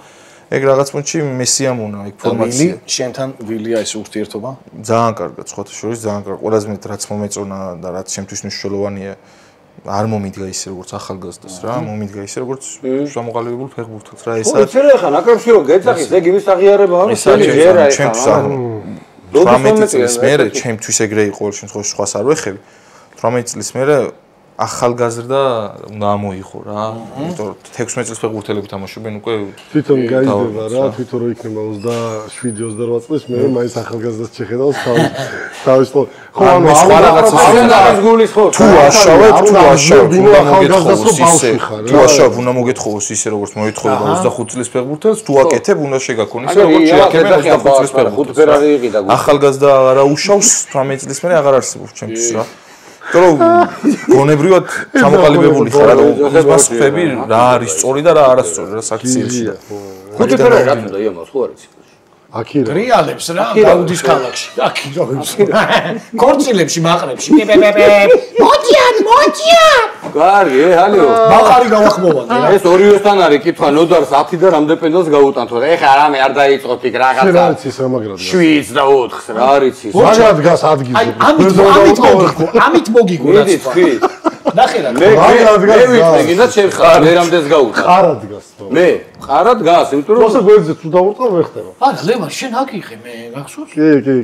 ეგ რაღაც პუნქტში მესიამონა ეგ ფორმაცია შენთან ვილია ეს ურთიერთობა ძალიან კარგად სხვათა შორის ძალიან კარგი ყველაზე მეტ რაც მომეწონა და რაც ჩემთვის მნიშვნელოვანია არ მომიდგა ისე როგორც ახალგაზრდას რა მომიდგა ისე როგორც შემოყალიბებულ ფეხბურთელს რა ეს არის ხო ხა ნაკრებში რო გეძახის ეგ იმის აღიარებაა რომ შენი ჯერა ეხა ჩემთვის 18 წლის მერე ჩემთვის ეგრე იყო ყოველ შემთხვევაში სხვას არ ვეხები 18 წლის მერე ახალგაზრდა უნდა ამოიღო რა იმიტომ რომ 16 წლის ფეხბურთელები თამაშობენ უკვე თვითონ გაიზრდება რა თვითონ რო იქნება 27-28 წლის მე მაინც ახალგაზრდას შეხედავს თავის ხო ანუ სხვა რაღაცას გულის ხო თუ აშავებ უნდა მოგეთხოვოს ისე როგორც მოეთხოვება 25 წლის ფეხბურთელს თუ აკეთებ უნდა შეგაქონ ისე როგორც შეაკეთებ 25 წლის ფეხბურთელს ახალგაზრდა არა უშავს 18 წლის მერე აღარ არსებობს ჩემთვის რა რომ გონებრივად ჩამოყალიბებული ხარ და უბრალოდ ხები რა არის სწორი და რა არასწორი რა საქციელში და 5 ფერა რა თქმა უნდა იმას ხო არის აქ რა. რიალებს რა დაუდის ქალაქში. აქ იროვებს. ქორწილებში, მაყრებში. მოჭიან. კარგი, ჰალო. მაყარი გავახმოვანე რა. ეს ორივესთან არის კითხვა, ნოდარს 10 და რამდენ პენდელს გაუტანთ, ხო? ეხა რამე არ დაიწყოთ იქ რაღაცა. რა არის ის რამაგრად? 7 და 4-ს რა არის ის? მაგათ გას ადგილზე. აი, ამით მოგიგო რა თქვა. ნახე რა. მე ვიცი, გინდა შეხარ, ვერამდეს გაუტან. ყარა დგას თო. მე ყარა დგას, იმიტომ რომ როცა გვერდზე თუ დავურტყავ ვერ ხდება. არა, ლევან, შენ აგიღე მე, გახსოვს?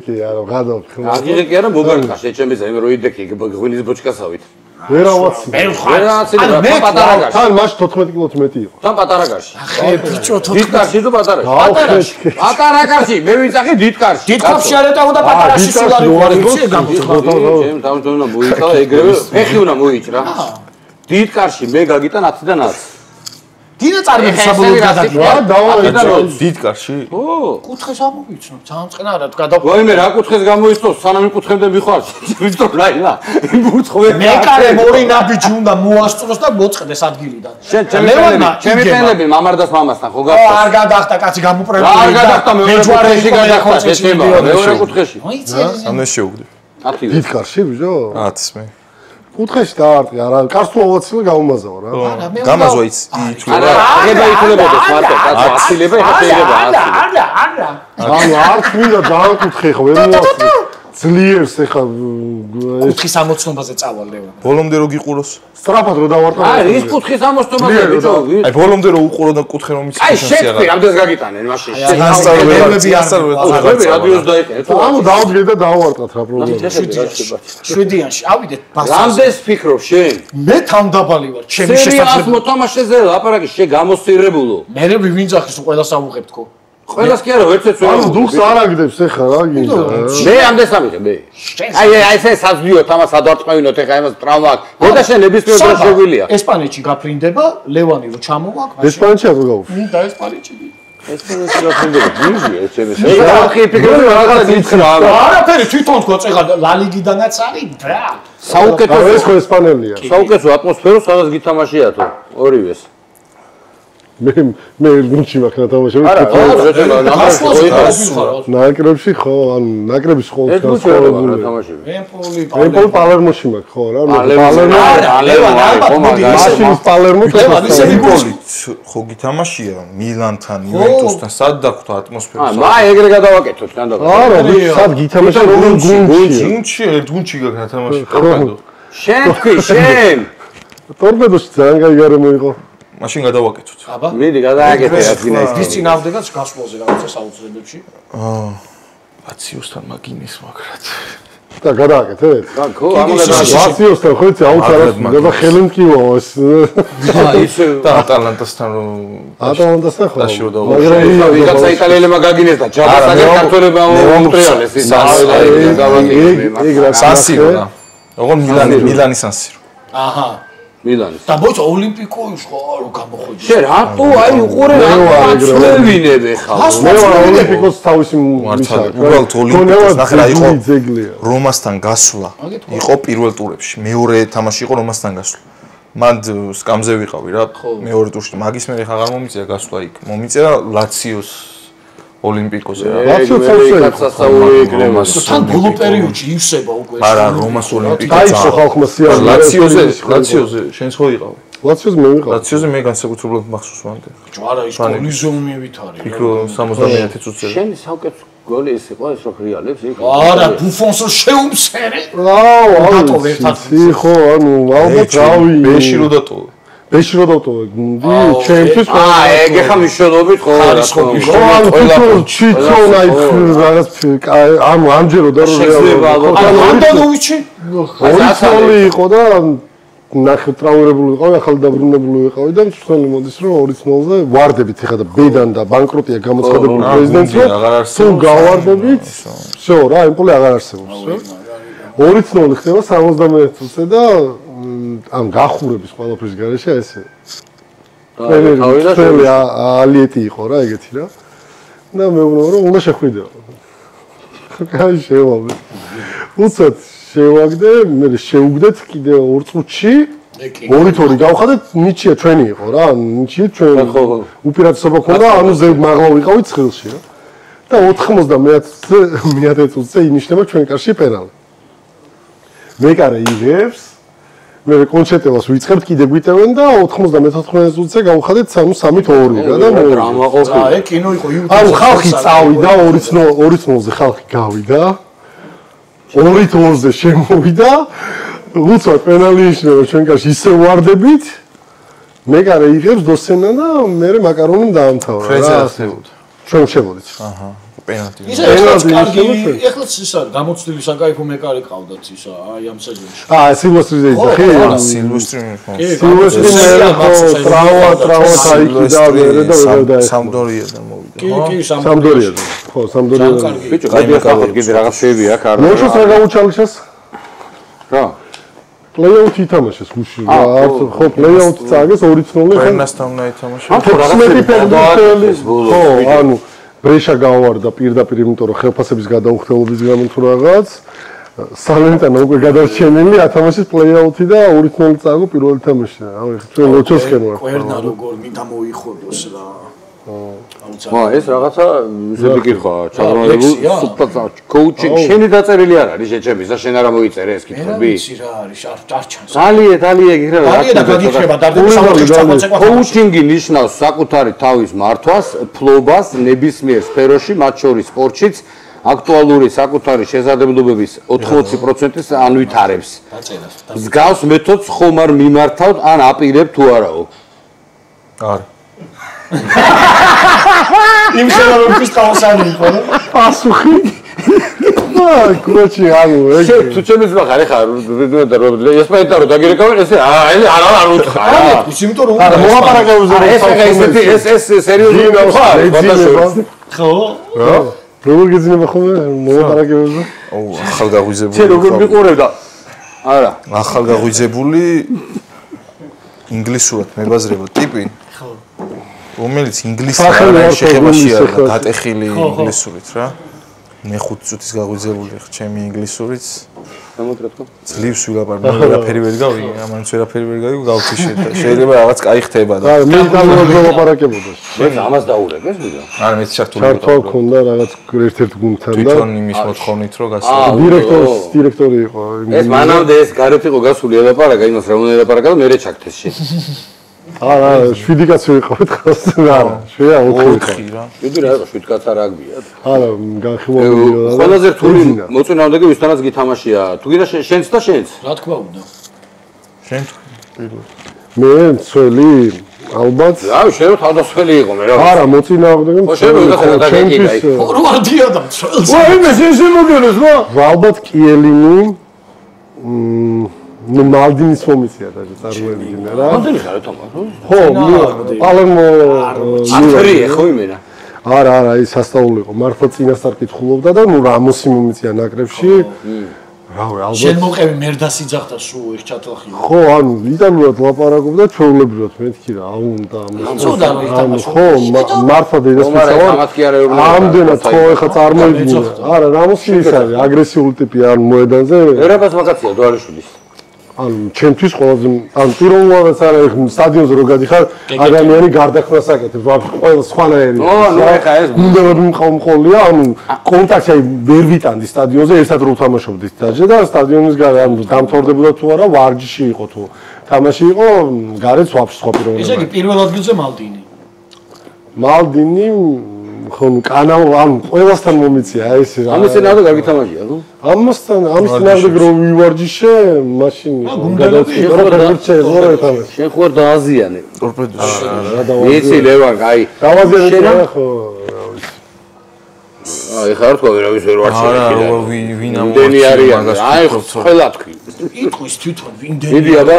კი, არა, გადავხილ. აგიღე კი არა, მოგარკა, შეჩემის აი რო იდექი ღვინის ბოჭკასავით. ვერავაცი. მე პატარა გარში. თან მას 14 კილოთ მეტი იყო. თან პატარა გარში. ახე ბიჭო, დიდ კარში თუ პატარა გარში? პატარა კარში, მე ვიცახი დიდ კარში. დიდ კარში არ ეტაო და პატარაში სულ არ იყო, ვიცი გამოცხადა. ჩემ თავში უნდა მოიწყო, ეგრევე ფეხი უნდა მოიჭრა. დიდ კარში მე გაგიტან 10-დან 10. დინა წარმოს საბოლოოდ გადაგვა. დიდ კარში? ო, კუთხეს ამოვიცნო, ძალიან წყნარად გადავ. ვაიმე რა კუთხეს გამოიწო, სანამ კუთხემდე მიხარ. ვიცი რაილა. მუცხოვე. მე კარე მორი ნაბიჯი უნდა მოასწროს და მოწყდეს ადგილიდან. შენ ჩემი პენლები მამარდას მამასთან ხო გახდა? არ გადახტა კაცი გამოპრებული. არ გადახტა მეორე კუთხეში გადახტა შეება. მეორე კუთხეში. ამ შეუგდი. 10. დიდ კარში ბიჭო? 10 მე. კუთხეში დაარტყი, არა, კარს თუ ავაცილე გამომაზავა რა. გამაზვა ითვლება. აღება ითვლებოდეს მარტო, კაცო, აცილება ეხა შეიძლება აცილება. არა. ანუ არ მინდა დააკუთხე ხო, ვერ მოასწრე. ძლიერს ეხა კუთხის ამოცნობაზე წავალ ლევან. ბოლომდე რო გიყუროს. სწრაფად რო დავარტყა. აი, ის კუთხის ამოცნობაზე ბიჭო. აი, ბოლომდე რო უყურო და კუთხე რომ იცი. აი, შეკი, რამდენს გაგიტანენ მაშინ. შენ რადიოს დაიყენე. ანუ დავდგე და დავარტყათ რა პრობლემა. შვედიაში ავიდეთ ბასას. რამდენს ფიქრობ შენ? მე ამდაბალი ვარ, ჩემი სერიას შესაძლებლობა. მოთამაშეზე ლაპარაკი შე გამოსწირებულო. მე ვინძახის ყველას ავუღებ თქო. ყველას კი არა, ერთად ვერ. ანუ დუხს არ აგდებს ეხა რა გინდა. მე ამდენს ამიღე მე. აი ეს საძლიოთ ამას ადარტყევინოთ ეხა იმას ტრავმა აქვს. მოდა შენ ნებისმიერ დროს შეგვილია. ესპანეთში გაფრინდება, ლევანი რო ჩამოვაკ, მაშინ. ესპანეთში არ გავუშვი. მინდა ესპანეთში. ესპანეთში გაფრინდება. გიჟია ჩემს. ეხა ხი ფიქრობ რაღაცა გიცხრა. არაფერი თვითონ თქვა წეგა ლალიგიდანაც არის ბრა. საუკეთესო ეს ხო ესპანელია. საუკეთესო ატმოსფერო სადაც გითამაშიათო ორივეს. მე გუნჩი მაქვს რა თამაშობ. არა, ნაკრებში ხო, ანუ ნაკრების ყოველთვის განსხვავებული თამაშები. ემპოლი პალერმოში მაქვს ხო რა, მაშინ პალერმო ხო გითამაშია მილანთან, იუვენტუსთან, სად დაგვთ ატმოსფერო. მა ეგრე გადავაკეთოთ კანდაკა. არა, სად გითამაშია როგორ გუნჩი. გუნჩი, ერთ გუნჩი გათამაში ტორპედო. შენ თქვი, შენ. ტორპედოში ძალიან კაი გარემო იყო. მაშინ გადავაკეთოთ. აბა. მიდი გადააკეთე რა ძინა ის. ვის წინააღმდეგაც გასვლაზე რაღაცა საოცრებებში. ლაციოსთან მაგინის მაგრად. და გადააკეთეთ? ხო, ამაგადაა. ლაციოსთან ხო იცი აუცილებლად და ხელი მკივაო ეს. ისე და ატალანტასთან რომ ატალანტასთან ხო. მაგრამ ვიღაცა იტალიელებმა გაგინეს და ჯაბასაგერ ქართველებმა მომტრიალეს ის და სანსირო და როგორ მილანის სანსირო. აჰა. მილანის. და მოიცა ოლიმპიკოის ხო რო გამოходი. შენ რატო აი უყურე რა წვევინებ ხა. მე ოლიმპიკოს თავისი მისა. უბრალოდ ოლიმპიკოს ნახე რა იყო ძეგლია. რომასთან გასვლა. იყო პირველ ტურებში. მეორე თამაში იყო რომასთან გასვლა. მან სკამზე ვიყავი რა. მეორე ტურში მაგის მე ხა აღარ მომიწია გასვლა იქ. მომიწია ლაციოს ოლიმპიკოზე რა. ლაციო წელსა სასაური ეგრევა. თან ბოლო პერიოდში ივსება უკვე. არა, რომას ოლიმპიკო. დაიწყო ხალხმა სიამოვნება. ლაციოზე შენ ხო იყავი? ლაციოზე მე ვიყავ. ლაციოზე მე განსაკუთრებულად მახსოვს ვამდე. არა, ის კოლიზიუმივით არის. ფიქრო 70 წუთზე. შენ საუკეთესო გოლი ის იყო ეს რო ხრიალებს იქ. არა, ბუფონს შეუმსერე. აუ, ხო, ანუ ალბათ რავი. ბეში რო დატოვე. ბეში რო დატოვე. ჩემთვის ეგ ახლა მიშელობით ხო რა თქმა უნდა. ხო, ანუ ჩიტონ აი რაღაც ამჯერო და შეიძლება ალბათ. ანდანოვიჩი 2-0 იყო და ნახე ტრავმირებული ვიყავი, ახალი დაბრუნებული ვიყავი და მსხვილი მოდის რომ 2-0-ზე ვარდებით ეხლა და ბედან და ბანკროტია გამოცხადებული პრეზიდენტი. თუ გავარდებით, всё, რა, ემპოლი აღარ არსებობს, რა. 2-0 ხდება 71 წუთზე და ამ გახურების ყველაფრის გარეშე ესე. თავი ალიეტი იყო რა, ეგეთი რა. და მე ვუყურე რომ უნდა შეხვიდეო. კაი შევავდე. უცად შევაგდე, მე შეუგდეთ კიდე 2 წუთში. 2-2 გავხადეთ, ნიჩია ჩვენი იყო რა, ნიჩია ჩვენ. უპირატესობა ქონდა, ანუ ზე მაღლა ვიყავით ცხილში რა. და 99 წუთზე ინიშნება ჩვენ კარში პენალი. მეკარე იღებს მე კონჩეტელას ვიწყებთ კიდე გვიტევენ და 94 წუთზე გავხადეთ 3-2 რა და დრამა ყოფილი. აი კინო იყო YouTube-ზე. ანუ ხალხი წავიდა 2-0-ზე ხალხი გავიდა. 2-2-ზე შემოვიდა. უცბად პენალი ინიშნება ჩვენ კარში ისე ვარდებით. მეკარე იღებს დოსენა და მე მაკარონი დაამთავრა. ფრეზე ახდებოდა. ჩვენ შევოდით. აჰა. პენალტი. ეხლაც ისა გამოცდილი საკაიფო მეკარე ყავდათ ისა აი ამ სეზონში. სილვესტრიზე იძახი? სილვესტრი სილვესტრი მე ხო ტრავმა დაიქიდა და სამდორიადან მოვიდა. კი, სამდორიადან. ხო, სამდორიადან. ბიჭო, გაიგე ხახოთ კიდე რაღაც შეები აქ არ. მოშოს რა გაუჩალიშას? რა? პლეიაუთი ითამაშეს გუში. ხო, პლეიაუთი წააგეს 2-0 ხან. ფერნასთან უნდა ითამაშოს. ხო, რაღაცები ფერდოელი. ხო, ანუ ბრეშა გავარდა პირდაპირ, იმიტომ რომ ხელფასების გადაუხდელობის გამო თუ რაღაც სალენტანა უკვე გადარჩენილი ათამაშის პლეიაუთი და 2-0 წააგო პირველი თამაში. აი, ჩვენ ლოჩოსკენ ვარ. კვერნა როგორ მინდა მოიხოდოს რა. ეს რაღაცა ისეთი კითხვაა, ჩაგროვებული სუპერ კოუჩინგ შენი დაწერილი არ არის შეჩემის და შენ არა მოიწერე ეს კითხვები? იცი რა არის, არ ჩანს. ძალიან გირა რა. და გაგიხრება დარდები სამოთხის წამოწევა. კოუჩინგი ნიშნავს საკუთარი თავის მართვას, ფლობას ნებისმიერ სფეროში, მათ შორის სპორტშიც, აქტუალური საკუთარი შესაძლებლობების 80%-ს ანვითარებს. დაწერას. მსგავს მეთოდს ხომ არ მიმართავთ ან აპირებთ თუ არაო? არ. იმ შენობის თავსანი იყო. პასუხი. კროჩი ანუ ეს თუ ჩემს მაგარი ხარ ესპანეთარო დაგირეკავენ ესე არ უთხრა რა იმიტომ რომ მოგაპარაკებუზე ეს სერიოზული გავხარ ხო როგორ გეძინება ხოლმე მოგაპარაკებუზე ახალგაღვიძებული შენ როგორ მიყურებდა არა ახალგაღვიძებული ინგლისურად მებაზრება ტიპი რომელიც ინგლისურად შეხებაშია გატეხილი ინგლისურით რა მე 5 წუთის გაღვიძებული ხარ ჩემი ინგლისურიც გამოტრეთქო ძლივს ვილაპარ მე ვერაფერი ვერ გავიგე ამანც ვერაფერი ვერ გავიგე გავთიშე შეიძლება რაღაც კაი ხდება და მე გამოვიდე ლაპარაკებოდა შენ ამას დაურეკეს ვიდა არა მეც ჩართული ჩართვა ქონდა რაღაც ერთ-ერთ გუნდთან და თვითონ იმის მოთხოვნით რომ გასულა დირექტორი იყო ეს მანამდე ეს გარეთ იყო გასული ელაპარაკა იმას რა უნდა ელაპარაკა და მე ჩაქთეს შენ არა 7 კაცი ვიყავით ხას არა შეა 4 რა 7 რა 7 კაც არ აგბია არა განხილვებულია და ყველაზე რთული მოწინააღმდეგე ვისთანაც გითამაშია თუ გინდა შენც და შენც რა თქმა უნდა შენ მე ცველი ალბათ რა შენ რო თავდასხმელი იყო მე რა არა მოწინააღმდეგე შენ რო დაგეკიდა იქ ფორვარდია და ცველს ვა იმეს ისე მოგერეს ვა ალბათ კიელინი ну Малдиნის მომიცია და წარმოედგინა რა. მალდინი ხარ თომა? ხო, პალერმო არტერი ხო იმენა. არა, ის სასწაული იყო. მართლა წინასწარ კითხულობდა და ну რამოსი მომიცია ნაკრებში. რავი, ალბათ. შენ მოყევი მერდას იძახდა სულ ეხ ჩათლახი. ხო, ანუ იტალურად ლაპარაკობდა ჩვეულებრივად მეთქი რა, აუნდა ამას. ცუდა რა ითამაშო. ხო, მართლა დედასწავა. ამდენად ხო ეხა წარმოედგინა. არა, რამოსი ის არის, აგრესიული ტიპი ან მოედანზე. ერებას მაგაცია დვალიშვილის. ანუ ჩემთვის ყველაზე ანუ პირველად არის სტადიონზე რო გადიხარ ადამიანი გარდაქმნას აკეთებს ყველა სხვანაირი ნუ ეხა ეს გუნდები მყოლია ანუ კონტაქტი ვერ ვიტანდი სტადიონზე ერთად რო თამაშობდით დაჟე და სტადიონის გარე ანუ დამთავრდებოდა თუ არა ვარჯიში იყო თუ თამაში იყო გარეთ ვაფშე სხვა პირველად ესე იგი პირველ ადგილზე მალდინი ხო კანალ ანუ ყველასთან მომიცია ეს რა ამის წინააღმდეგ კარგი თამაშია ნუ ამის წინააღმდეგ რო ვივარჯიშე მაშინ გადავწყვეტე შენ ხო დააზიანე ტორპედოში იცი ლევან აი დავაზიანე ხო აი ხარ თქვა ვერავის ვერ ვარჩევი არა ვინ ამბობდენი არის აი ყველა თქვი იტყვის თვითონ ვინ დიდი აბა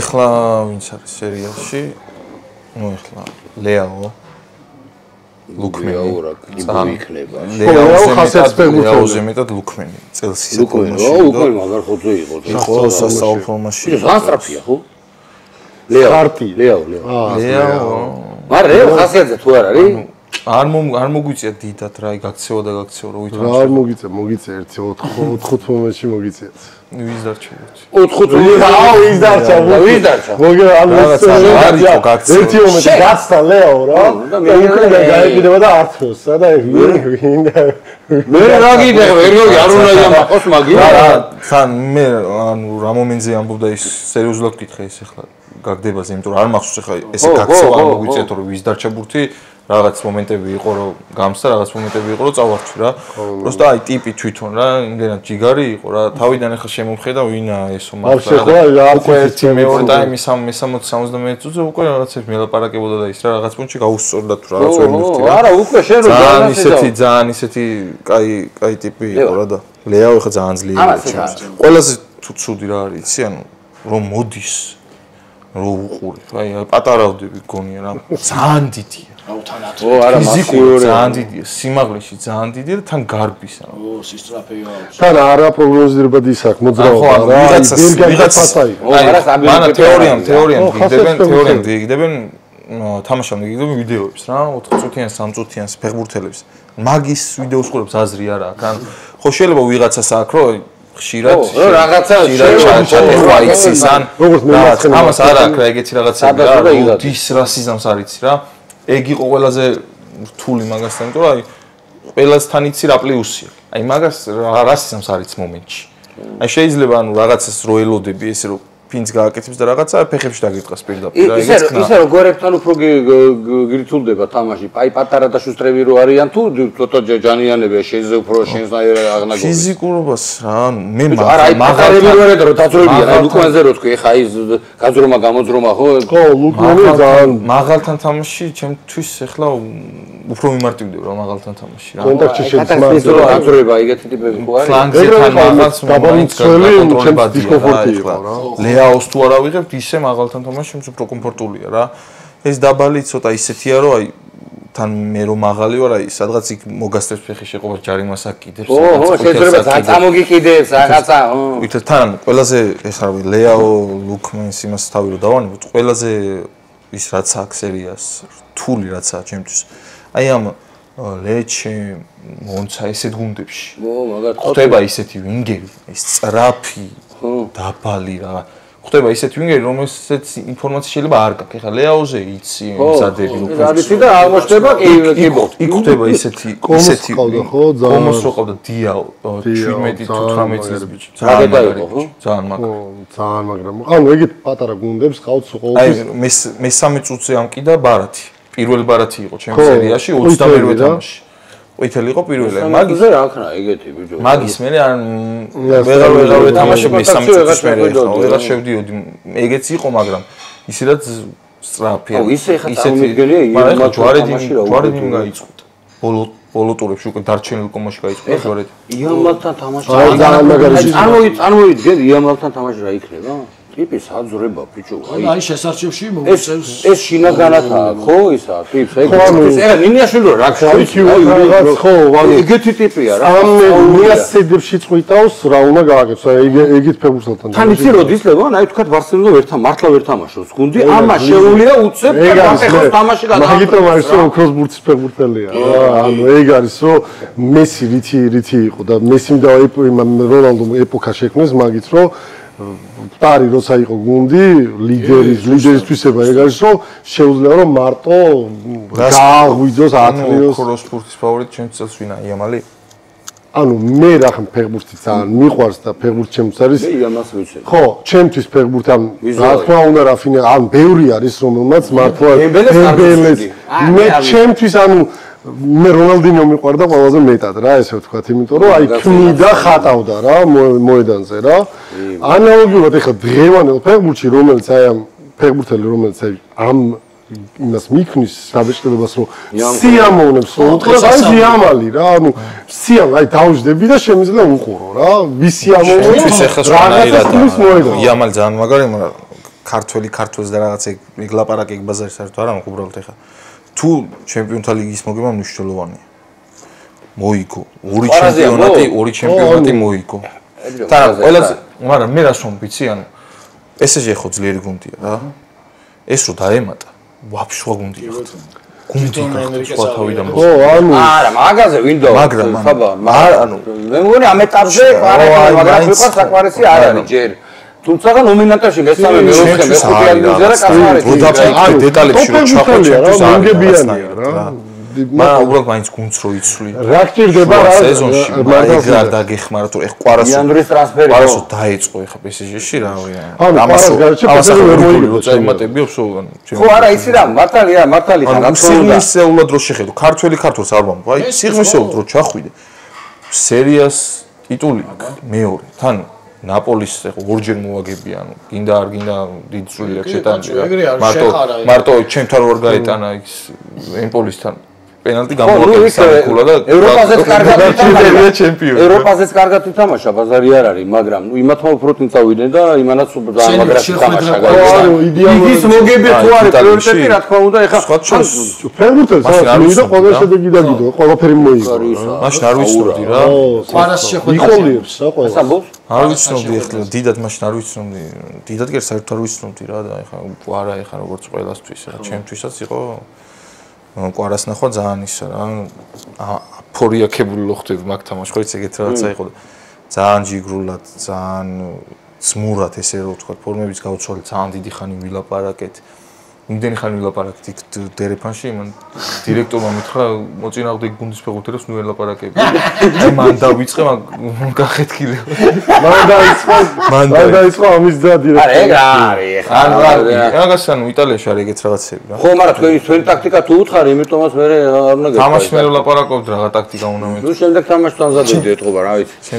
ეხლა ვინც არის სერიაში ნუ ეხლა ლეაო ლუკმენი იქნება. ლეაოზე მეტად ლუკმენი. წელსის ფორმაში. ლუკმენი მაგარ ხოძე იყო. ხო, სასწაულ ფორმაში. სასტრაფია ხო? ლეაო. ლეაო. ლეაო. მაგრამ ლეაო ხასიათზე თუ არ არის? არ მოგვიწია დიდად რა, გაქცევა და გაქცევა რო ვითამაშო. რა არ მოგიწია ერთი 4 მომენტში მოგიწია. ვის დარჩა? 4 ვის დარჩა? მოგე ერთი მომენტი გაცდა ლეო რა. და მე გაიგიდება და არწოს და მე რა გიგე ვერ გოგი არ უნდა იმაყოს მაგია. თან მე ანუ რა მომენტზე ამბობდა ის სერიოზულად გითხე ეს ახლა გაგდებაზე, იმიტომ რომ არ მახსოვს ახლა ესე გაქცევა არ მოგვიწია თუ ვის დარჩა ბურთი. რაღაც მომენტები იყო რომ გამსა, რაღაც მომენტები იყო რომ წავარჩი რა. просто აი ტიპი თვითონ რა, იმდენად ჯიგარი იყო რა. თავიდან ახლა შემომხედა ვინა ესო მაგა. უკვე ერთი მეორე ტაიმი 60-70 წუთზე უკვე რაღაცებს მელაპარაკებოდა და ის რა რაღაც პუნჩი გაუსწორდა თუ რაღაც ვერ მივხვდი რა. არა, უკვე შენ რო ძალიან ისეთი კაი ტიპი იყო რა და ლეაო ახლა ძალიან ძლიერი ჩემს. ყველაზე თუ ცუდი რა არის, იცი ანუ რომ მოდის რო უყური. აი პატარავდები გონია რა. ძალიან დიდია. არა ფიზიკური ძალიან დიდია, სიმაღლეში ძალიან დიდია და თან გარბის რა. სისტრაფეა აქვს. თან არა პროგნოზირებად ის აქვს მოძრაობა რა. მან თეორიამ გიგდებენ თამაშამდე გიგდებენ ვიდეოებს რა, 4 წუთიან, 3 წუთიან ფეხბურთელებს. მაგის ვიდეოს ყურებს აზრი არა აქვს. ან ხო შეიძლება ვიღაცას აქვს რომ ხშირად რაღაცა შეიძლება იცის ან რაღაც ამას არ აქვს რა ეგეთი რაღაცები რა. დის რასიზმს არ იცი რა. ეგ იყო ყველაზე რთული მაგასთან, იმიტომ რომ აი ყველასთან იცი რა პლუსია. აი მაგას რასიზმს არ იცი მომენტში. აი შეიძლება ანუ რაღაცას რო ელოდები ესე რომ ფინს გააკეთებს და რაღაცა ფეხებში დაგიტყას პირდაპირ. აი ისე რომ გორებთან უფრო გირთულდება თამაში. აი პატარა და შუსტრები რო არიან თუ ცოტა ჯანიანები შენზე უფრო შენსნაირ აღნაგობი. ფიზიკურობას რა ანუ მე არა აი პატარები რო არიან რომ დაწურებიან აი ლუკმანზე რო თქვი ხა ის გაძრომა გამოძრომა ხო? ხო, ლუკმანი ძალიან მაღალთან თამაში ჩემთვის ახლა უფრო მიმარტივდება რა მაღალთან თამაში რა. კონტაქტში შედის გაძროება ეგეთი ტიპები ხო არის? ფლანგზე თან მაღალს დაბალმცველი ჩემს დისკომფორტი იყო რა. ლეაოს თუ არ ავიღებთ, ისე მაღალთან თამაში ჩემს უფრო კომფორტულია რა. ეს დაბალი ცოტა ისეთია, რომ აი თან მე რომ მაღალი ვარ, აი სადღაც იქ მოგასწრებს ფეხი შეყობა ჯარიმას აკიდებს. ო, შეიძლება წამოგიკიდებს რაღაცა, ო. ვითარ თან ყველაზე ეს რა ვიცი, ლეაო, ლუკმენს იმას თავი რომ დავანებოთ, ყველაზე ის რაც აქვს სერიას, რთული რაც აქვს ჩემთვის. აი ამ ლეჩე მონცა ესეთ გუნდებში. ო, მაგათ ხდება ისეთი ვინგერი, ეს სწრაფი, დაბალი რა. ხდება ისეთი ვინგერი, რომელსაც ინფორმაცია შეიძლება არ გაქვს. ეხლა ლეაოზე იცი მზადები უკვე. არის და აღმოჩნდება კიბოთ. იქ ხდება ისეთი კომოს ყავდა დიაო 17-18 წლის ბიჭი. ძალიან მაგარი იყო, ძალიან მაგარი. ძალიან მაგრამ. ანუ ეგეთ პატარა გუნდებს ყავთ აი ყოველთვის. მე-3 წუთზე ამკიდა ბარათი. პირველი ბარათი იყო ჩემს სერიაში 22 თამაში. ყვითელი იყო პირველი. მაგის რა აქნა ეგეთი ბიჭო. მაგის მე არ ვეღარ ვეთამაშე მე-3 წუთის მერე. ვეღარ შევდიოდი. ეგეც იყო, მაგრამ ისედაც სწრაფია. აუ ისე ხა წარმოგიდგენია მაგრამ ჯვარედი გაიწყვეტა. ბოლო ტურებში უკვე დარჩენილ კომოში გაიწყვეტა ჯვარედი. იამალთან თამაში. ძალიან მაგარი. წარმოიდგენ იამალთან თამაში რა იქნება? ტიპი საძრება ბიჭო. აი შესარჩევში მოგწევს. ეს შინაგანათაა, ხო ისა? ტიპს ეგ. ეგ ნინიაშვილი რა ხშავი ხო, ანუ ეგეთი ტიპია რა. ამ ნიასედებში წვითავს რა უნდა გააკეთოს. ეგეთ ფეხბურთელთან. თან იცი როდის ლევან, აი თქვა ბარსელონა მართლა ვერ თამაშობს. გუნდი ამას შეუულია უცებ ფეხბურთის თამაში გადააყენოს. მაგიტომ არის რომ ოქროს ბურთის ფეხბურთელია რა. ანუ ეგ არის რომ მესი რითი იყო და მესიმ და რონალდომ ეპოქა შექმნეს მაგით რომ პარი როცა იყო გუნდი ლიდერის თვისება ეგ არის რომ შეუძლია რომ მარტო გააღვიძოს ათრიოს ოქროს ბურთის ფავორიტი ჩემთვის ვინა იამალი ანუ მე რა ხომ ფეხბურთი ძალიან მიყვარს და ფეხბურთი ჩემთვის არის მე იმას ვიცი ხო ჩემთვის ფეხბურთი ან რა თქმა უნდა რაფინე ან ბევრი არის რომელმაც მართლა დემბელეს მე ჩემთვის ანუ მე რონალდინიო მიყვარდა ყველაზე მეტად რა ესე ვთქვათ იმიტომ რომ აი ქმნიდა ხატავდა რა მოედანზე რა ანალოგიურად ეხლა დღევანდელ ფეხბურთში რომელიც აი ამ ფეხბურთელი რომელიც აი ამ იმას მიქმნის საბჭოებას რომ სიამოვნებს უთხრად აი ზიამალი რა ანუ სიამ აი დავждები და შემიძლია უყურო რა ვისიამოვნებს რაღაცა იამალი ძალიან მაგარი მაგრამ ქართველს და რაღაც ეგ ლაპარაკი ეგ ბაზარი საერთოდ არ ამოყ უბრალოდ ეხლა თუ ჩემპიონთა ლიგის მოგება მნიშვნელოვანია. მოიგო. ორი ჩემპიონატი მოიგო. და ყველაზე, მაგრამ მე რას ვამბობ, იცი, ანუ ესე ხო ძლიერი გუნდია რა. ეს რო დაემატა, ვაფშვა გუნდია ხარ. გუნდი სხვა თავიდან არა მაგაზე ვინდო ხაბა ანუ მე მგონი ამ ეტაპზე მაგრამ ვიყავს საკმარისი არ არის ჯერ თუმცა ნომინანტებში მესამე მეოთხე მეხუთე ადგილზე და კასპარეთი დეტალებში რო ჩახვეჭა მოგებიანია რა მაგრამ უბრალოდ მაინც გუნდს რო იცვლი რა გჭირდება რა სეზონში მაგ არ დაგეხმარა თუ ეხ ყვარასო იანდრის ტრანსფერი ყვარასო დაიწყო ეხა PSG-ში რა ამას ვერ მოიგო წაიმატებიობს ხო არა იცი რა მართალია მართალია რა სიღრმისეულად რო შეხედო ქართველს არ ვამბობ აი სიღრმისეულად რო ჩახვიდე სერიას ტიტული მეორე თან ნაპოლის ორჯერ მოვაგებია ანუ გინდა არ გინდა დიდ სრული აქვს შეტანილი მარტო ჩემთან ვერ გაეტანა ის ემპოლისთან პენალტი გამოვაკეთე საკულა და ევროპაზეც კარგად ითამაშა ჩემპიონი ევროპაზეც კარგად ითამაშა ბაზარი არ არის მაგრამ ნუ იმათმა უფრო თინ წავიდნენ და იმანაც დამაგრაში თამაშა გაიგო ის მოგები თუ არის პრიორიტეტი რა თქმა უნდა ეხა ფერმუტელს მივიდა ყველა შედეგი დაგიდო ყველაფერი მოიგო მაშინ არ ვიცნობდი რა ყვარას შეხვედრა იყოლიებს რა ყველა სამბობს არ ვიცნობდი ახლა დიდად მაშინ არ ვიცნობდი დიდად კი საერთოდ არ ვიცნობდი რა და ეხა არა ეხა როგორც ყველასთვის რა ჩემთვისაც იყო ყვარას ნახვა ძალიან ისა რა ფორიაკებული ხვდები მაგ თამაშს ხო იცი ეგეთ რაღაცა იყო და ძალიან ჯიგრულად ძალიან ძმურად ესე რო ვთქვა ფორმების გაუცვალე ძალიან დიდი ხანი ვილაპარაკეთ იმდენი ხანი ვილაპარაკეთ დერეფანში იმან დირექტორმა მითხრა მოწინააღმდეგე გუნდის ფეხბურთელებს ნუ ელაპარაკები მან დავიწყე მაგ გახეთქილე მან დაიწყო ამის და დირექტორი არა ეგ არის ანუ მაგასანუ იტალიაში არის ეგეთ რაღაცები რა ხო მაგრამ თქვენი ტაქტიკა თუ უთხარი იმიტომაც მე არ უნდა გეკითხა თამაში მე ვლაპარაკობთ რა ტაქტიკა უნდა მე ნუ შემდეგ თამაშს დამზადდი ეთყობა რა ვიცი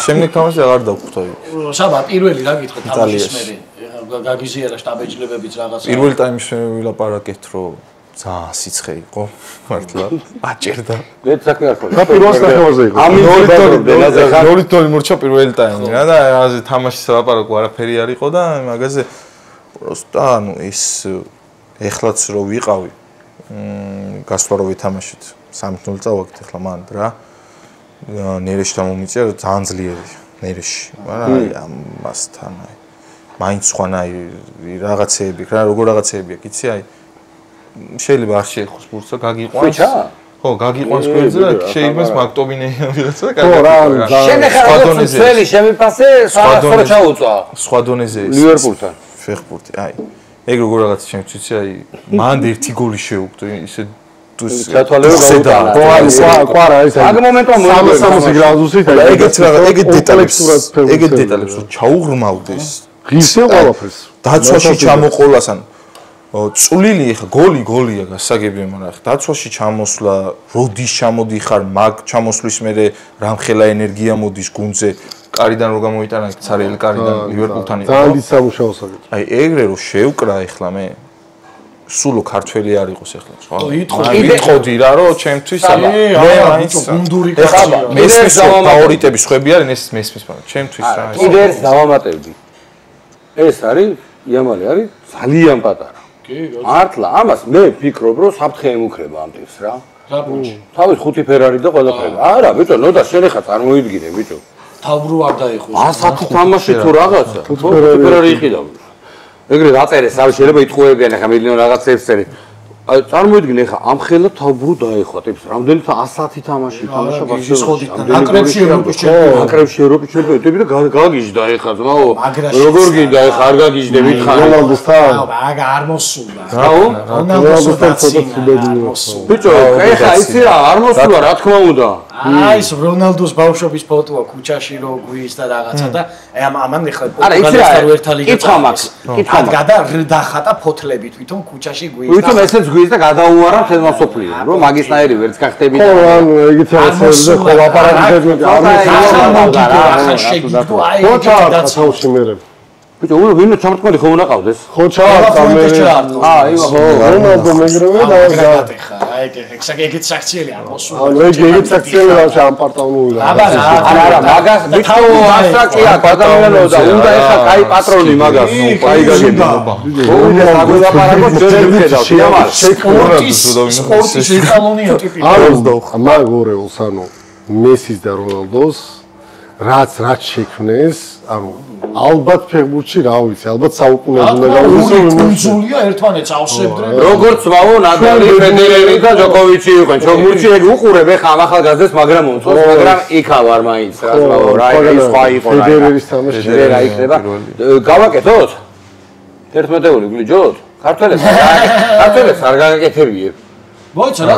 შემდეგ თამაში აღარ დავხვდები საბა პირველი რა გითხე თამაშის მერე გაგიზიარა შტაბეჭლებებიც რაღაცა პირველ ტაიმში ვილაპარაკეთ რომ ძალიან სიცხე იყო მართლა აჭერდა მე საქმე არ ქონდა რა პირველ სტახევაზე იყო ნოლი თოლი მორჩა პირველ ტაიმი რა და ასე თამაშის ლაპარაკო არაფერი არ იყო და მაგაზე პროსტა ანუ ის ეხლაც რო ვიყავი გასვლა რო ვითამაშეთ 3-0 წავაგეთ ეხლა მანდ რა ნერეში დამომიწია ძალიან ძლიერი ნერეში მაგრამ აი ამასთან აი მაინც სხვანაირი რაღაცეები რა როგორ რაღაცეები აქვს იცი აი შეიძლება არ შეეხოს სპორტს და გაგიყვანს ხო გაგიყვანს გვერდზე და შეიმას მაგტობინე ვიღაცა კარგად შენახა ძველი შემიფასე საერთოდ ჩაუწვა სხვა დონეზე ლივერპულთან ფეხბურთი აი ეგ როგორ რაღაცა შემციცი აი მანდ ერთი გოლი შეუგდო ისე ყვარა ის აგ მომენტმა 360 გრადუსით ეგეთ დეტალებს რომ ჩაუღრმავდეს ღირსია ყველაფერს დაცვაში ჩამოყოლას ან წვლილი ხა გოლია გასაგები მაგრამ ხა დაცვაში ჩამოსვლა როდის ჩამოდიხარ მაგ ჩამოსვლის მერე რამხელა ენერგია მოდის გუნდზე კარიდან რო გამოიტანა ცარიელი კარიდან ლივერპულთან იყო ძალიან დიდ სამუშაოს აკეთე აი ეგრე რო შევკრა ეხლა მე სულო ქართველი არ იყოს ეხლა სხვა იტყოდი რა რომ ჩემთვის მე მაინც გუნდური ხება მესმის ფავორიტები ხვები არის ეს მესმის მაგრამ ჩემთვის რა კიდე ერთ დავამატებდი ეს არის იამალი არის ძალიან პატარა კი მართლა ამას მე ვფიქრობ რომ საფრთხე ემუქრება ამ ტიპს რა თავის 5 ფერარი და ყველაფერი არა ბიჭო ნოდა შენ ახლა წარმოიდგინე ბიჭო თავბრო არ დაიხოს 110 თამაში თუ რაღაცა 5 ფერარი იყიდა ეგრე დაწერეს რა შეიძლება იტყუებიან ახლა მილიონ რაღაცებს წერენ აი წარმოიდგინე ახლა ამ ხელა თავბრო დაეხვა ტიპს რამდენი 110 თამაში თამაშა ბაქში აკრებში ევროპის ჩემპიონი აკრებში ევროპის ჩემპიონი ტიპი და გაგიჟდა ახლა ძმაო როგორ გინდა ახლა არ გაგიჟდე მითხარ რონალდოსთან აგა არ მოსულა რაო რონალდოსთან ბიჭო ახლა იცი რა არ მოსულა რა თქმა უნდა აი ეს რონალდოს ბავშვობის ფოტოა ქუჩაში რო გვიის და რაღაცა და ამან ახლა პორტუგალიასთან ერთა ლიგა კითხვა გადა დახატა ფოთლები თვითონ ქუჩაში გვიის თვითონ ესეც გვიის და გადაუარა თემა სოფლიო რომ მაგისნაირი ვერც გახდები ხო ანუ ეგეთ რაღაცებზე ხო ლაპარაკობთ ახლა შეგიგდო აი დაცავში მერე ბიჭო ვინმე ჩამრთმელი ხო უნდა ყავდეს ხო ჩაარტყა მე აი ხო რონალდო მეგრევე და აი ეგეთ საქციელი არ მოსულა ანუ ეგეთ საქციელი რა შეამპარტავნულა არა მაგას ბიჭო ასაკია გადამენელო და უნდა ეხა კაი პატრონი მაგას ნუ კაი გაგებინობა უნდა საგულაპარაკო ჯერები ხედავთ იამალ სპორტის ეტალონია ტიპი ანუ მაგორეულს ანუ მესის და რონალდოს რაც შექმნეს, ანუ ალბათ ფეხბურთში რა ვიცი, ალბათ საუკუნეები უნდა გავუსწრო. კუნძულია ერთმანეთს ავსებდნენ. როგორც ვაო ნადალი, ფედერერი და ჯოკოვიჩი იყვნენ. ჩოგბურთში ეგ უყურებ ხა ახალგაზრდებს, მაგრამ მომწონს, მაგრამ იქა ვარ მაინც რა თქმა უნდა, რა ის სხვა იყო რა. ფედერერის თამაში რა იქნება? გავაკეთოთ? 11-ეული გლიჯოთ? ქართველებს არ გაგაკეთებიებ. მოიცა რა?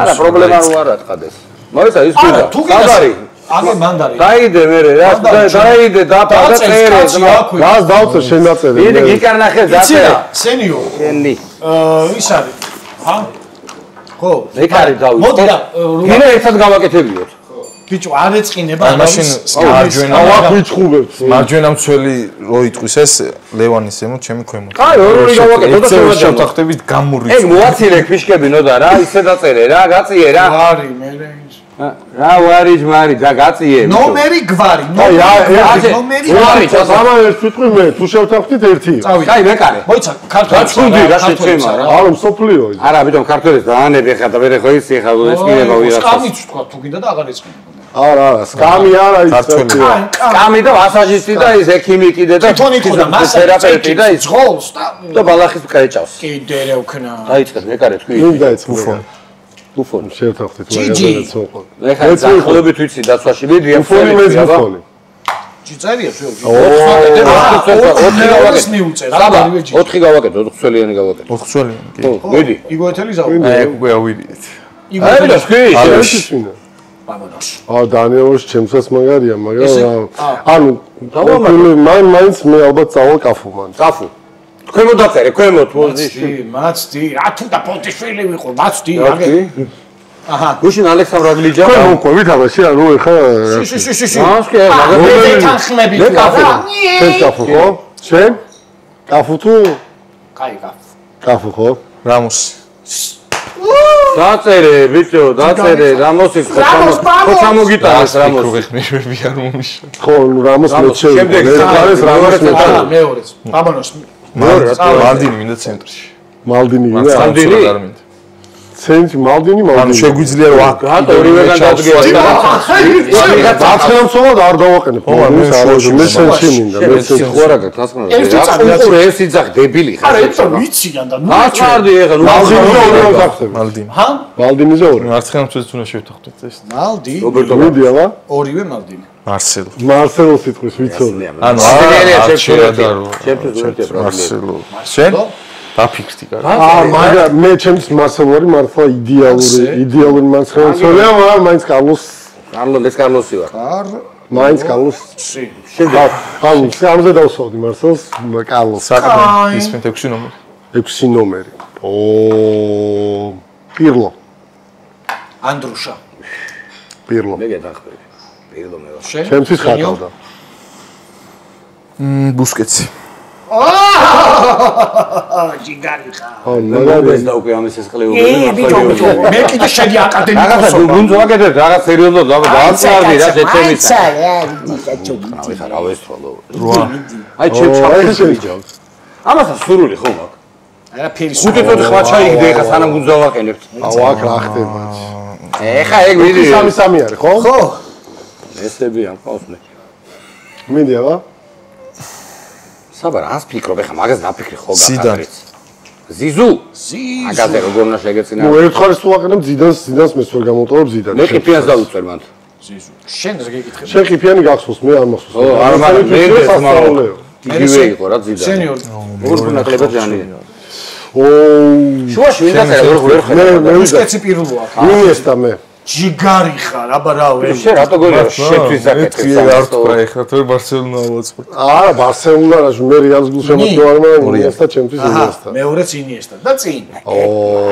არა, პრობლემა რო არა თყადეს. მოიცა ის გიდა. საბარი. აგე მანდარი. დაიდე მერე რა, დაიდე დაფა და წერე. გას დავწერ შენ დაწერე. იდი გიკარნახე დაწერე. სენიო. შენი. ის არის. ჰა? ხო. ეგ არის დავი. მოდი რა. მე ერთად გავაკეთებიოთ. ბიჭო, არ ეწყინება რა მაშინ მარჯვენა ვიწყუბებთ. მარჯვენა მცველი რო იტყვის ეს ლევანის ზემოთ ჩემი ქვემოთ. აი, ორი გავაკეთე და შევთანხმდებით გამურიც. ეგ მოაცილე ფიშკები ნოდა რა, ისე დაწერე რა, გაწიე რა. ვარი, მე რა ვარი ჯმარი და გაწიე. ნომერი გვარი, ნომერი გვარი, სამა ერთ ვიტყვი მე, თუ შევთანხმდით ერთი. აი, მეკარე. მოიცა, ქართველი. ჩუნდი რა შეცემა რა. არა, მსოფლიო ის. არა, ბიჭო, ქართველებს დაანები ხა და მე ხო ის ხა ესკინება ვიღაცა. სკამიც თქვა, თუ გინდა და აღარ ეწყინება. არა, სკამი არა ის. სკამი და მასაჟისტი და ის ექიმიკი და თვითონ იქნება მასაჟისტი და ის ძღოლს და ბალახის კაეჭავს. კიდე რა ვქნა. დაიწყეთ მეკარე თქვი. ნუ დაიწყო. უფონი. შევთანხმდით მაგალითად სოყო. მე ხარ ზახლობით ვიცი დაცვაში მიდი ამ უფონი მეძმოხონი. ჭიწერია შევ. 4 გავაკეთე, 4 წელიანი გავაკეთე. 4 წელიანი. ხო, მიდი. იგოეთელი ზავი. აი, უკვე ავიდეთ. აი, და თქვი. ბაბანოს. დანიელოს ჩემსაც მაგარია, მაგრამ ანუ მაინც მე ალბათ წავალ კაფუმან. კაფუ. ქვემოთ დაწერე, ქვემოთ პოზიში. მაცდი, რა თუ და პოზიშვილი ვიყო, მაცდი, აგე. აჰა. გუშინ ალექსანდრა გლიჯა. ხო, ვითავაში, ანუ ეხა ში. მასკე, მაგრამ მე თანხმები მე კაფუ. შენ კაფუ ხო? შენ? კაფუ თუ? კაი კაფუ. კაფუ ხო? რამოს. დაწერე, ბიჭო, დაწერე, რამოსის ხო ჩამოგიტანეს რამოს. მიკროფონები არ მომიშა. ხო, რამოს მეჩევი. შემდეგ არის რამოს მეჩევი. მეორეც. ბაბანოს. მალდინი მინდა ცენტრში. მალდინი ვიდა? მალდინი? ცენტრი მალდინი. ანუ შეგვიძლია რა რატო ორივეგან დადგეს? დაცხენცულად არ დავაყენებ. მე ცენტრი მინდა, მე ცენტრი. ხო რა გასწრაფა. უყურე ეს იძახ დებილი ხარ. არა, ეს ვიციან და ნუ აჩვარდი ეხლა ნუ მალდინიზე ორი დავხსნები. მალდინი. ჰა? მალდინიზე ორი. მარცხენა მცველს უნდა შევთანხმდეთ ეს. მალდი. რობერტო მიდი აბა. ორივე მალდინი. მარსელო. მარსელოს სიტყვის ვიცოდი. ანუ მარსელო. შენ? დაფიქრდი კარ. მაგრამ მე ჩემს მარსელო არის მართლა იდეალური მარცხენაცოლია, მაგრამ მაინც კარლოსი ვარ. მაინც კარლოს. შენ ანუ სამზე დავსვავდი მარსელს, კარლოს. საკუთარ ის 6 ნომერი. 6 ნომერი. პირლო. ანდრუშა. პირლო. მე გეთანხმები. პირლო მე ვარ. ჩემთვის ხატავდა. ბუსკეტსი. ჯიგარი ხა. მაგას და უკვე ამის ეს ყლეობები. ბიჭო, მე კიდე შედი აკადემიკოსო. რაღაცა გუნდს ვაკეთებ, რაღაც სერიოზულად დავწარდი რა შეცემის. აი ჩემ ჩავხეს ბიჭო. ამასაც სურვილი ხო მაქვს? არა ფერი. ხუთი წუთი ხმა ჩაიგდე ხა სანამ გუნდს დავაყენებთ. აუ აქ რა ხდება. ეხა ეგ მიდი. 3-3 არის ხო? ხო. ესებია ყავს მე. მიდი აბა. საბარ ას ფიქრობ ეხა მაგას დაფიქრი ხო ზიდან. ზიზუ მაგაზე როგორ უნდა შეგეცინა ნუ ერთხელ თუ ვაყენებ ზიდანს მე სწორ გამოვტოვებ ზიდან მე ყიფიანს დავუწერ მანდ ზიზუ შენ რა გეკითხები შენ ყიფიანი გახსოვს მე არ მახსოვს ო არ მაგრამ მე გესმაო იგივე იყო რა ზიდან სენიორი როგორ უნაკლება ჯანია ო შუაში ვინ დაწერა ვერ ხედავ მე უსკეცი პირველოა მინიესტა მე ჯიგარი ხარ აბა რა ვე შენ რატო გონია შეთვის აკეთებ არ თქვა ეხლა თუ ბარსელონა ავაწყო არა ბარსელონა რა მე რეალს გულს შემოწევარ მაგრამ ინიესტა ჩემთვის ინიესტა მეორეც ინიესტა და წინ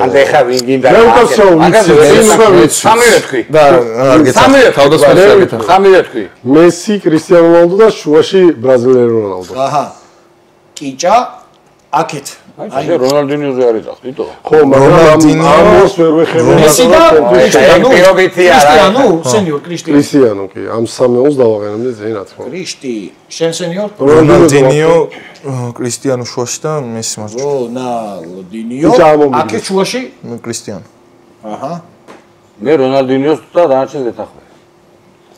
ანდა ეხა ვინ გინდა მე უკაცო ვიცი სამივე თქვი და არ გეცახე თავდასხმას აკეთებ სამივე თქვი მესი კრისტიანო რონალდო და შუაში ბრაზილიელი რონალდო აჰა კიჭა აკეთ აი შენ რონალდინიოზე არის ახლა ხო მაგრამ ამოს ვერ ვეხები მესი და კრისტიანო სენიორ კრისტიანო კი ამ სამეულს დავაყენებდი ზეინ რა თქმა უნდა კრისტი შენ სენიორ რონალდინიო კრისტიანო შუაში და მესი მარჯვენა რონალდინიო აკეთ შუაში კრისტიანო აჰა მე რონალდინიოს და დანარჩენს გეთახმები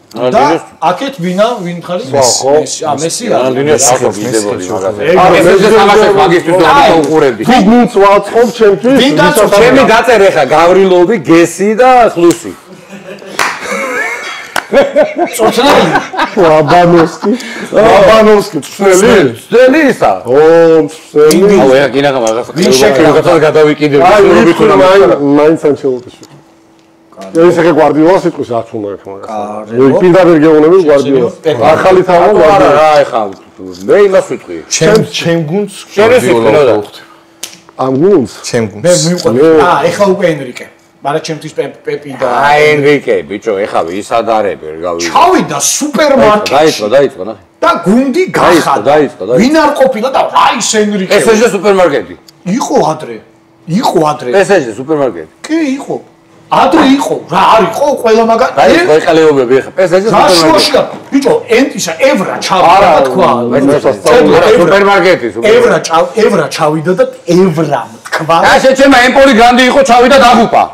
და აკეთ ვინ ხარ? მესი. რონალდინიოს აღიძებოდი მაგაზე. ეს თამაშებს მაგისტრის დონეზე უყურებდი. გუნდს ვაწყობ ჩემთვის. ვინ გაწევ? ჩემი დაწერე ხა გავრილოვი, გესი და ხლუსი. წოწნელი. აბანოვსკი წველი? წველი ისა. წველი. აუ ეხა გინაღა მაგას. ვინ შეკრიბა გადავიკიდებ. მაინც ანჩელოტიში. ეს ეგ გვარდიოლას იტყვის რაც უნდა ეხა მაგას. პირდაპირ გეუბნები გვარდიოლას. ახალი თამა არა რა ეხა მე იმას ვიტყვი. ჩემ გუნდს შევესწავლო. ამ გუნდს ჩემ გუნდს. მე მიყვარს. ეხა უკვე ენრიკე. მაგრამ ჩემთვის პეპი და ენრიკე ბიჭო ეხა ვისადარები გავიგე. ჩავიდა სუპერმარკეტში. დაიწყო ნახე. და გუნდი გახადა. დაიწყო. ვინ არ ყოფილა და რა ის ენრიკე. ესეჟე სუპერმარკეტი. იყო ადრე. ესეჟე სუპერმარკეტი. კი იყო. ადრე იყო. რა არისო ყველა მაგარი. დაიწყო ეხალეობები ეხა. ესეჟე სუპერმარკეტი. ბიჭო ენტისა ევრა ჩავიდა და თქვა. სუპერმარკეტი. ევრა ჩავიდა და ევრა თქვა. და შეჩემა ემპოლი გრანდი იყო ჩავიდა დაგუპა.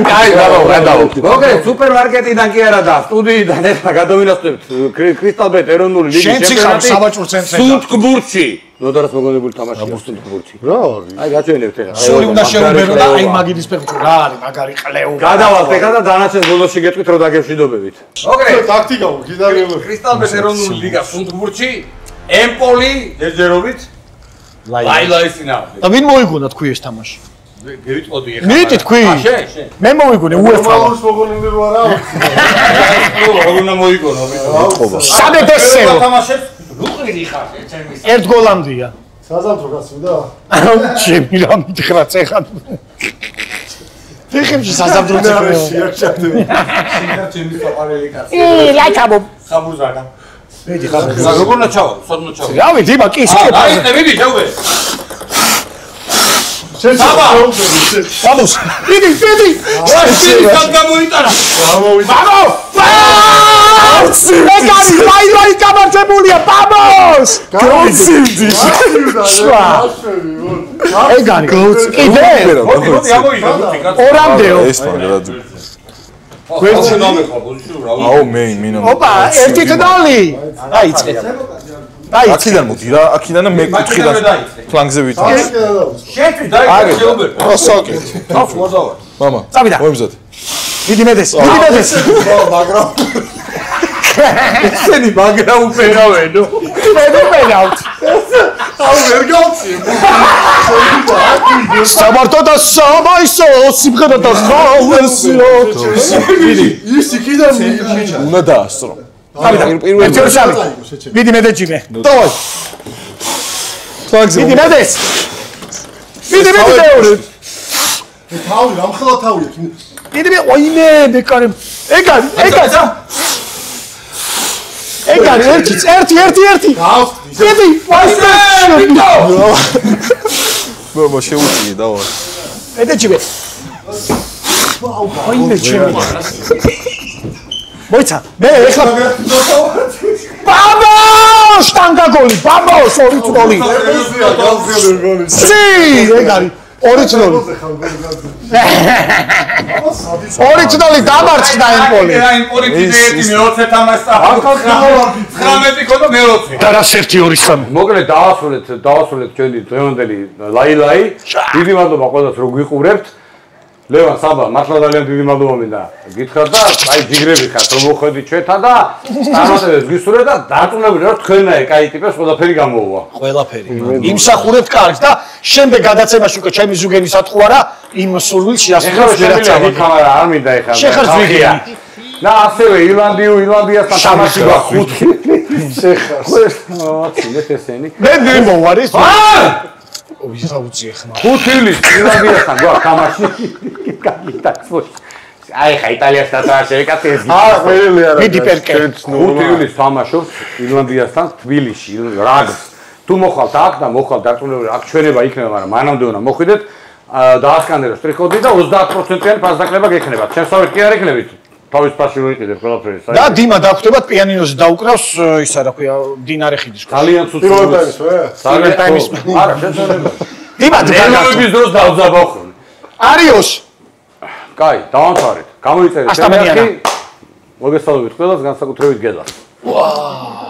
კაი, გადავა. მოგე სუპერმარკეტიდან კი არა და სტუდიიდან ეხლა გადავინახავთ კრისტალბეტ ეროვნული ლიგის ჩემპიონატი საბაჭურ ცენტრში. სუნთქბურთში. ნოდარას მოგონებული თამაშია სუნთქბურთში. რა არის? აი გაჩვენებთ ეხლა. სული უნდა შეუბერო და აი მაგიდის ფეხბურთი რა არის მაგარი ყლეობა. გადავალთ ეხლა და დანარჩენს ბოლოსში გეტყვით რომ დაგევშვიდობებით. მოგე ტაქტიკა გიზარიელო. კრისტალბეტ ეროვნული ლიგა სუნთქბურთში ემპოლი ჯერჯერობით ლაილაის წინააღმდეგ. და ვინ მოიგონა თქვი ეს თამაში? გევიტყოდი ეხლა. მიტი თქვი. შენ. მე მოვიგონე UEFA. მოგონილი რა არა? როგორ უნდა მოიგონო ბიჭო? სადეთესეო. თამაშებს რუყირი ხარ ჩემის. ერთ გოლამდეა. საზამთრო გასვიდა? ჩემი რა მითხრა ეხლა. ფეხებში საზამთრო წერია. შეახშახდები. ჩემი საყარელი კაცი. ლაიქაბო. საბუზანა. მედი ხარ. როგორ უნდა ჩავალ? სოდნო ჩავალ. რავი, დიმა კი ისე. აი, ნებიდი, ჩავე. Vamos! Vidi! ვაში გამოიტარა. Vamos! Vai გამარჯვებულია! Vamos! გოცივდი. ეგარი. კიდე? მოდი ამოიღო. ორამდეო. ეს მაგრამ გვერდში ნამეხა ბოლიში რა. აუ მე ოპა, ერთი თდოლი. დაიწყე. აქედან მოდი რა, აქედან მე კუთხე და ფლანგზე ვითარ. შეტვი დაიწყე შეუბერ. როსოკი. თავს მოზავარ. მამა. წავიდა. მოიმზადე. დიდი მედეს. მაგრამ ესენი მაგრა უფერავენო. მე ვიყავთ. აუ ვერ გავწიე. საბარტო და საბაისო, სიმღერა და ხალესო. ის იქიდან უნდა დაასწრო. წავიდა. ერთი ორი სამი. ვიდი მედეგიმე. დავай. ფლანგზე. ვიდი მედეს. ვიდი მედეს. თავი რამხელა თავია. ვიდი მე ოიმე ბეკარი. ეგარი. ეგარი ერთი. ვიდი, ვაისე. მომა შეუწია დავარ. მედეგიმე. ოიმე ჩემი. მოიცა, მე ეხლა Vamos! Tanga goli, vamos! ორი წოლი. სი, ეგარი. ორი წოლი. ორი წოლი დამარცხდა ემპოლი. ემპოლი კიდე ერთი მე-20 თამაშს ახალ 19 ქონდა მე-20. და რა 1-2-3. მოკლედ დავასრულეთ ჩვენი დღევანდელი ლაილაი. დიდი მადლობა ყველას რომ გვიყურებთ. ლევან საბა, მართლა ძალიან დიდი მადლობა მინდა გითხრათ და აი ჯიგრები ხართ რომ მოხვედით ჩვენთან და წარმატებებს გისურვებთ და დარწმუნებული ვარ თქვენნაირ კაი ტიპებს ყველაფერი გამოუვა. ყველაფერი. იმსახურებთ კარგს და შემდეგ გადაცემაში უკვე ჩემი ზუგენი სათხოვარა იმ სურვილში ასწავლოს ვერაცამა. კამერა არ მინდა ეხლა. შეხარ ზუგენი. და ასევე ირლანდიასთან თამაში გვაქვს 5. შეხარ. ხო, ესენი. მე მოვარის. ვიზაუძიე ხმა. 5 ივლისს ირლანდიასთან გვაქვს თამაში. კაპიტანს. აი ხა იტალიასთან თამაში ეკაცი ეს. ყველი არა. მიდი პერკე. 5 ივლისს თამაშობს ირლანდიასთან თბილისში რაგს. თუ მოხვალთ აქ და მოხვალთ დარწმუნებული აქ ჩვენება იქნება, მაგრამ მანამდე უნდა მოხვიდეთ დაასკანეროს ტრიქოდი და 30%-იანი ფასდაკლება გექნებათ. შემსავლით კი არ ეკნებით. თავის ფასში ვიყიდეთ ყველაფერი. და დიმა დაგვხვდებათ პიანინოზე დაუკრავს ისა რა ქვია დინარე ხიდის. ძალიან ცუდ. პირველ ტაიმის. არა, შეცვალება. დიმა დრო დროს დავძაბავ ხოლმე. არიოს. კაი, დავამთავრეთ. გამოიწერეთ. მოგესალმებით ყველას, განსაკუთრებით გელას. ვაა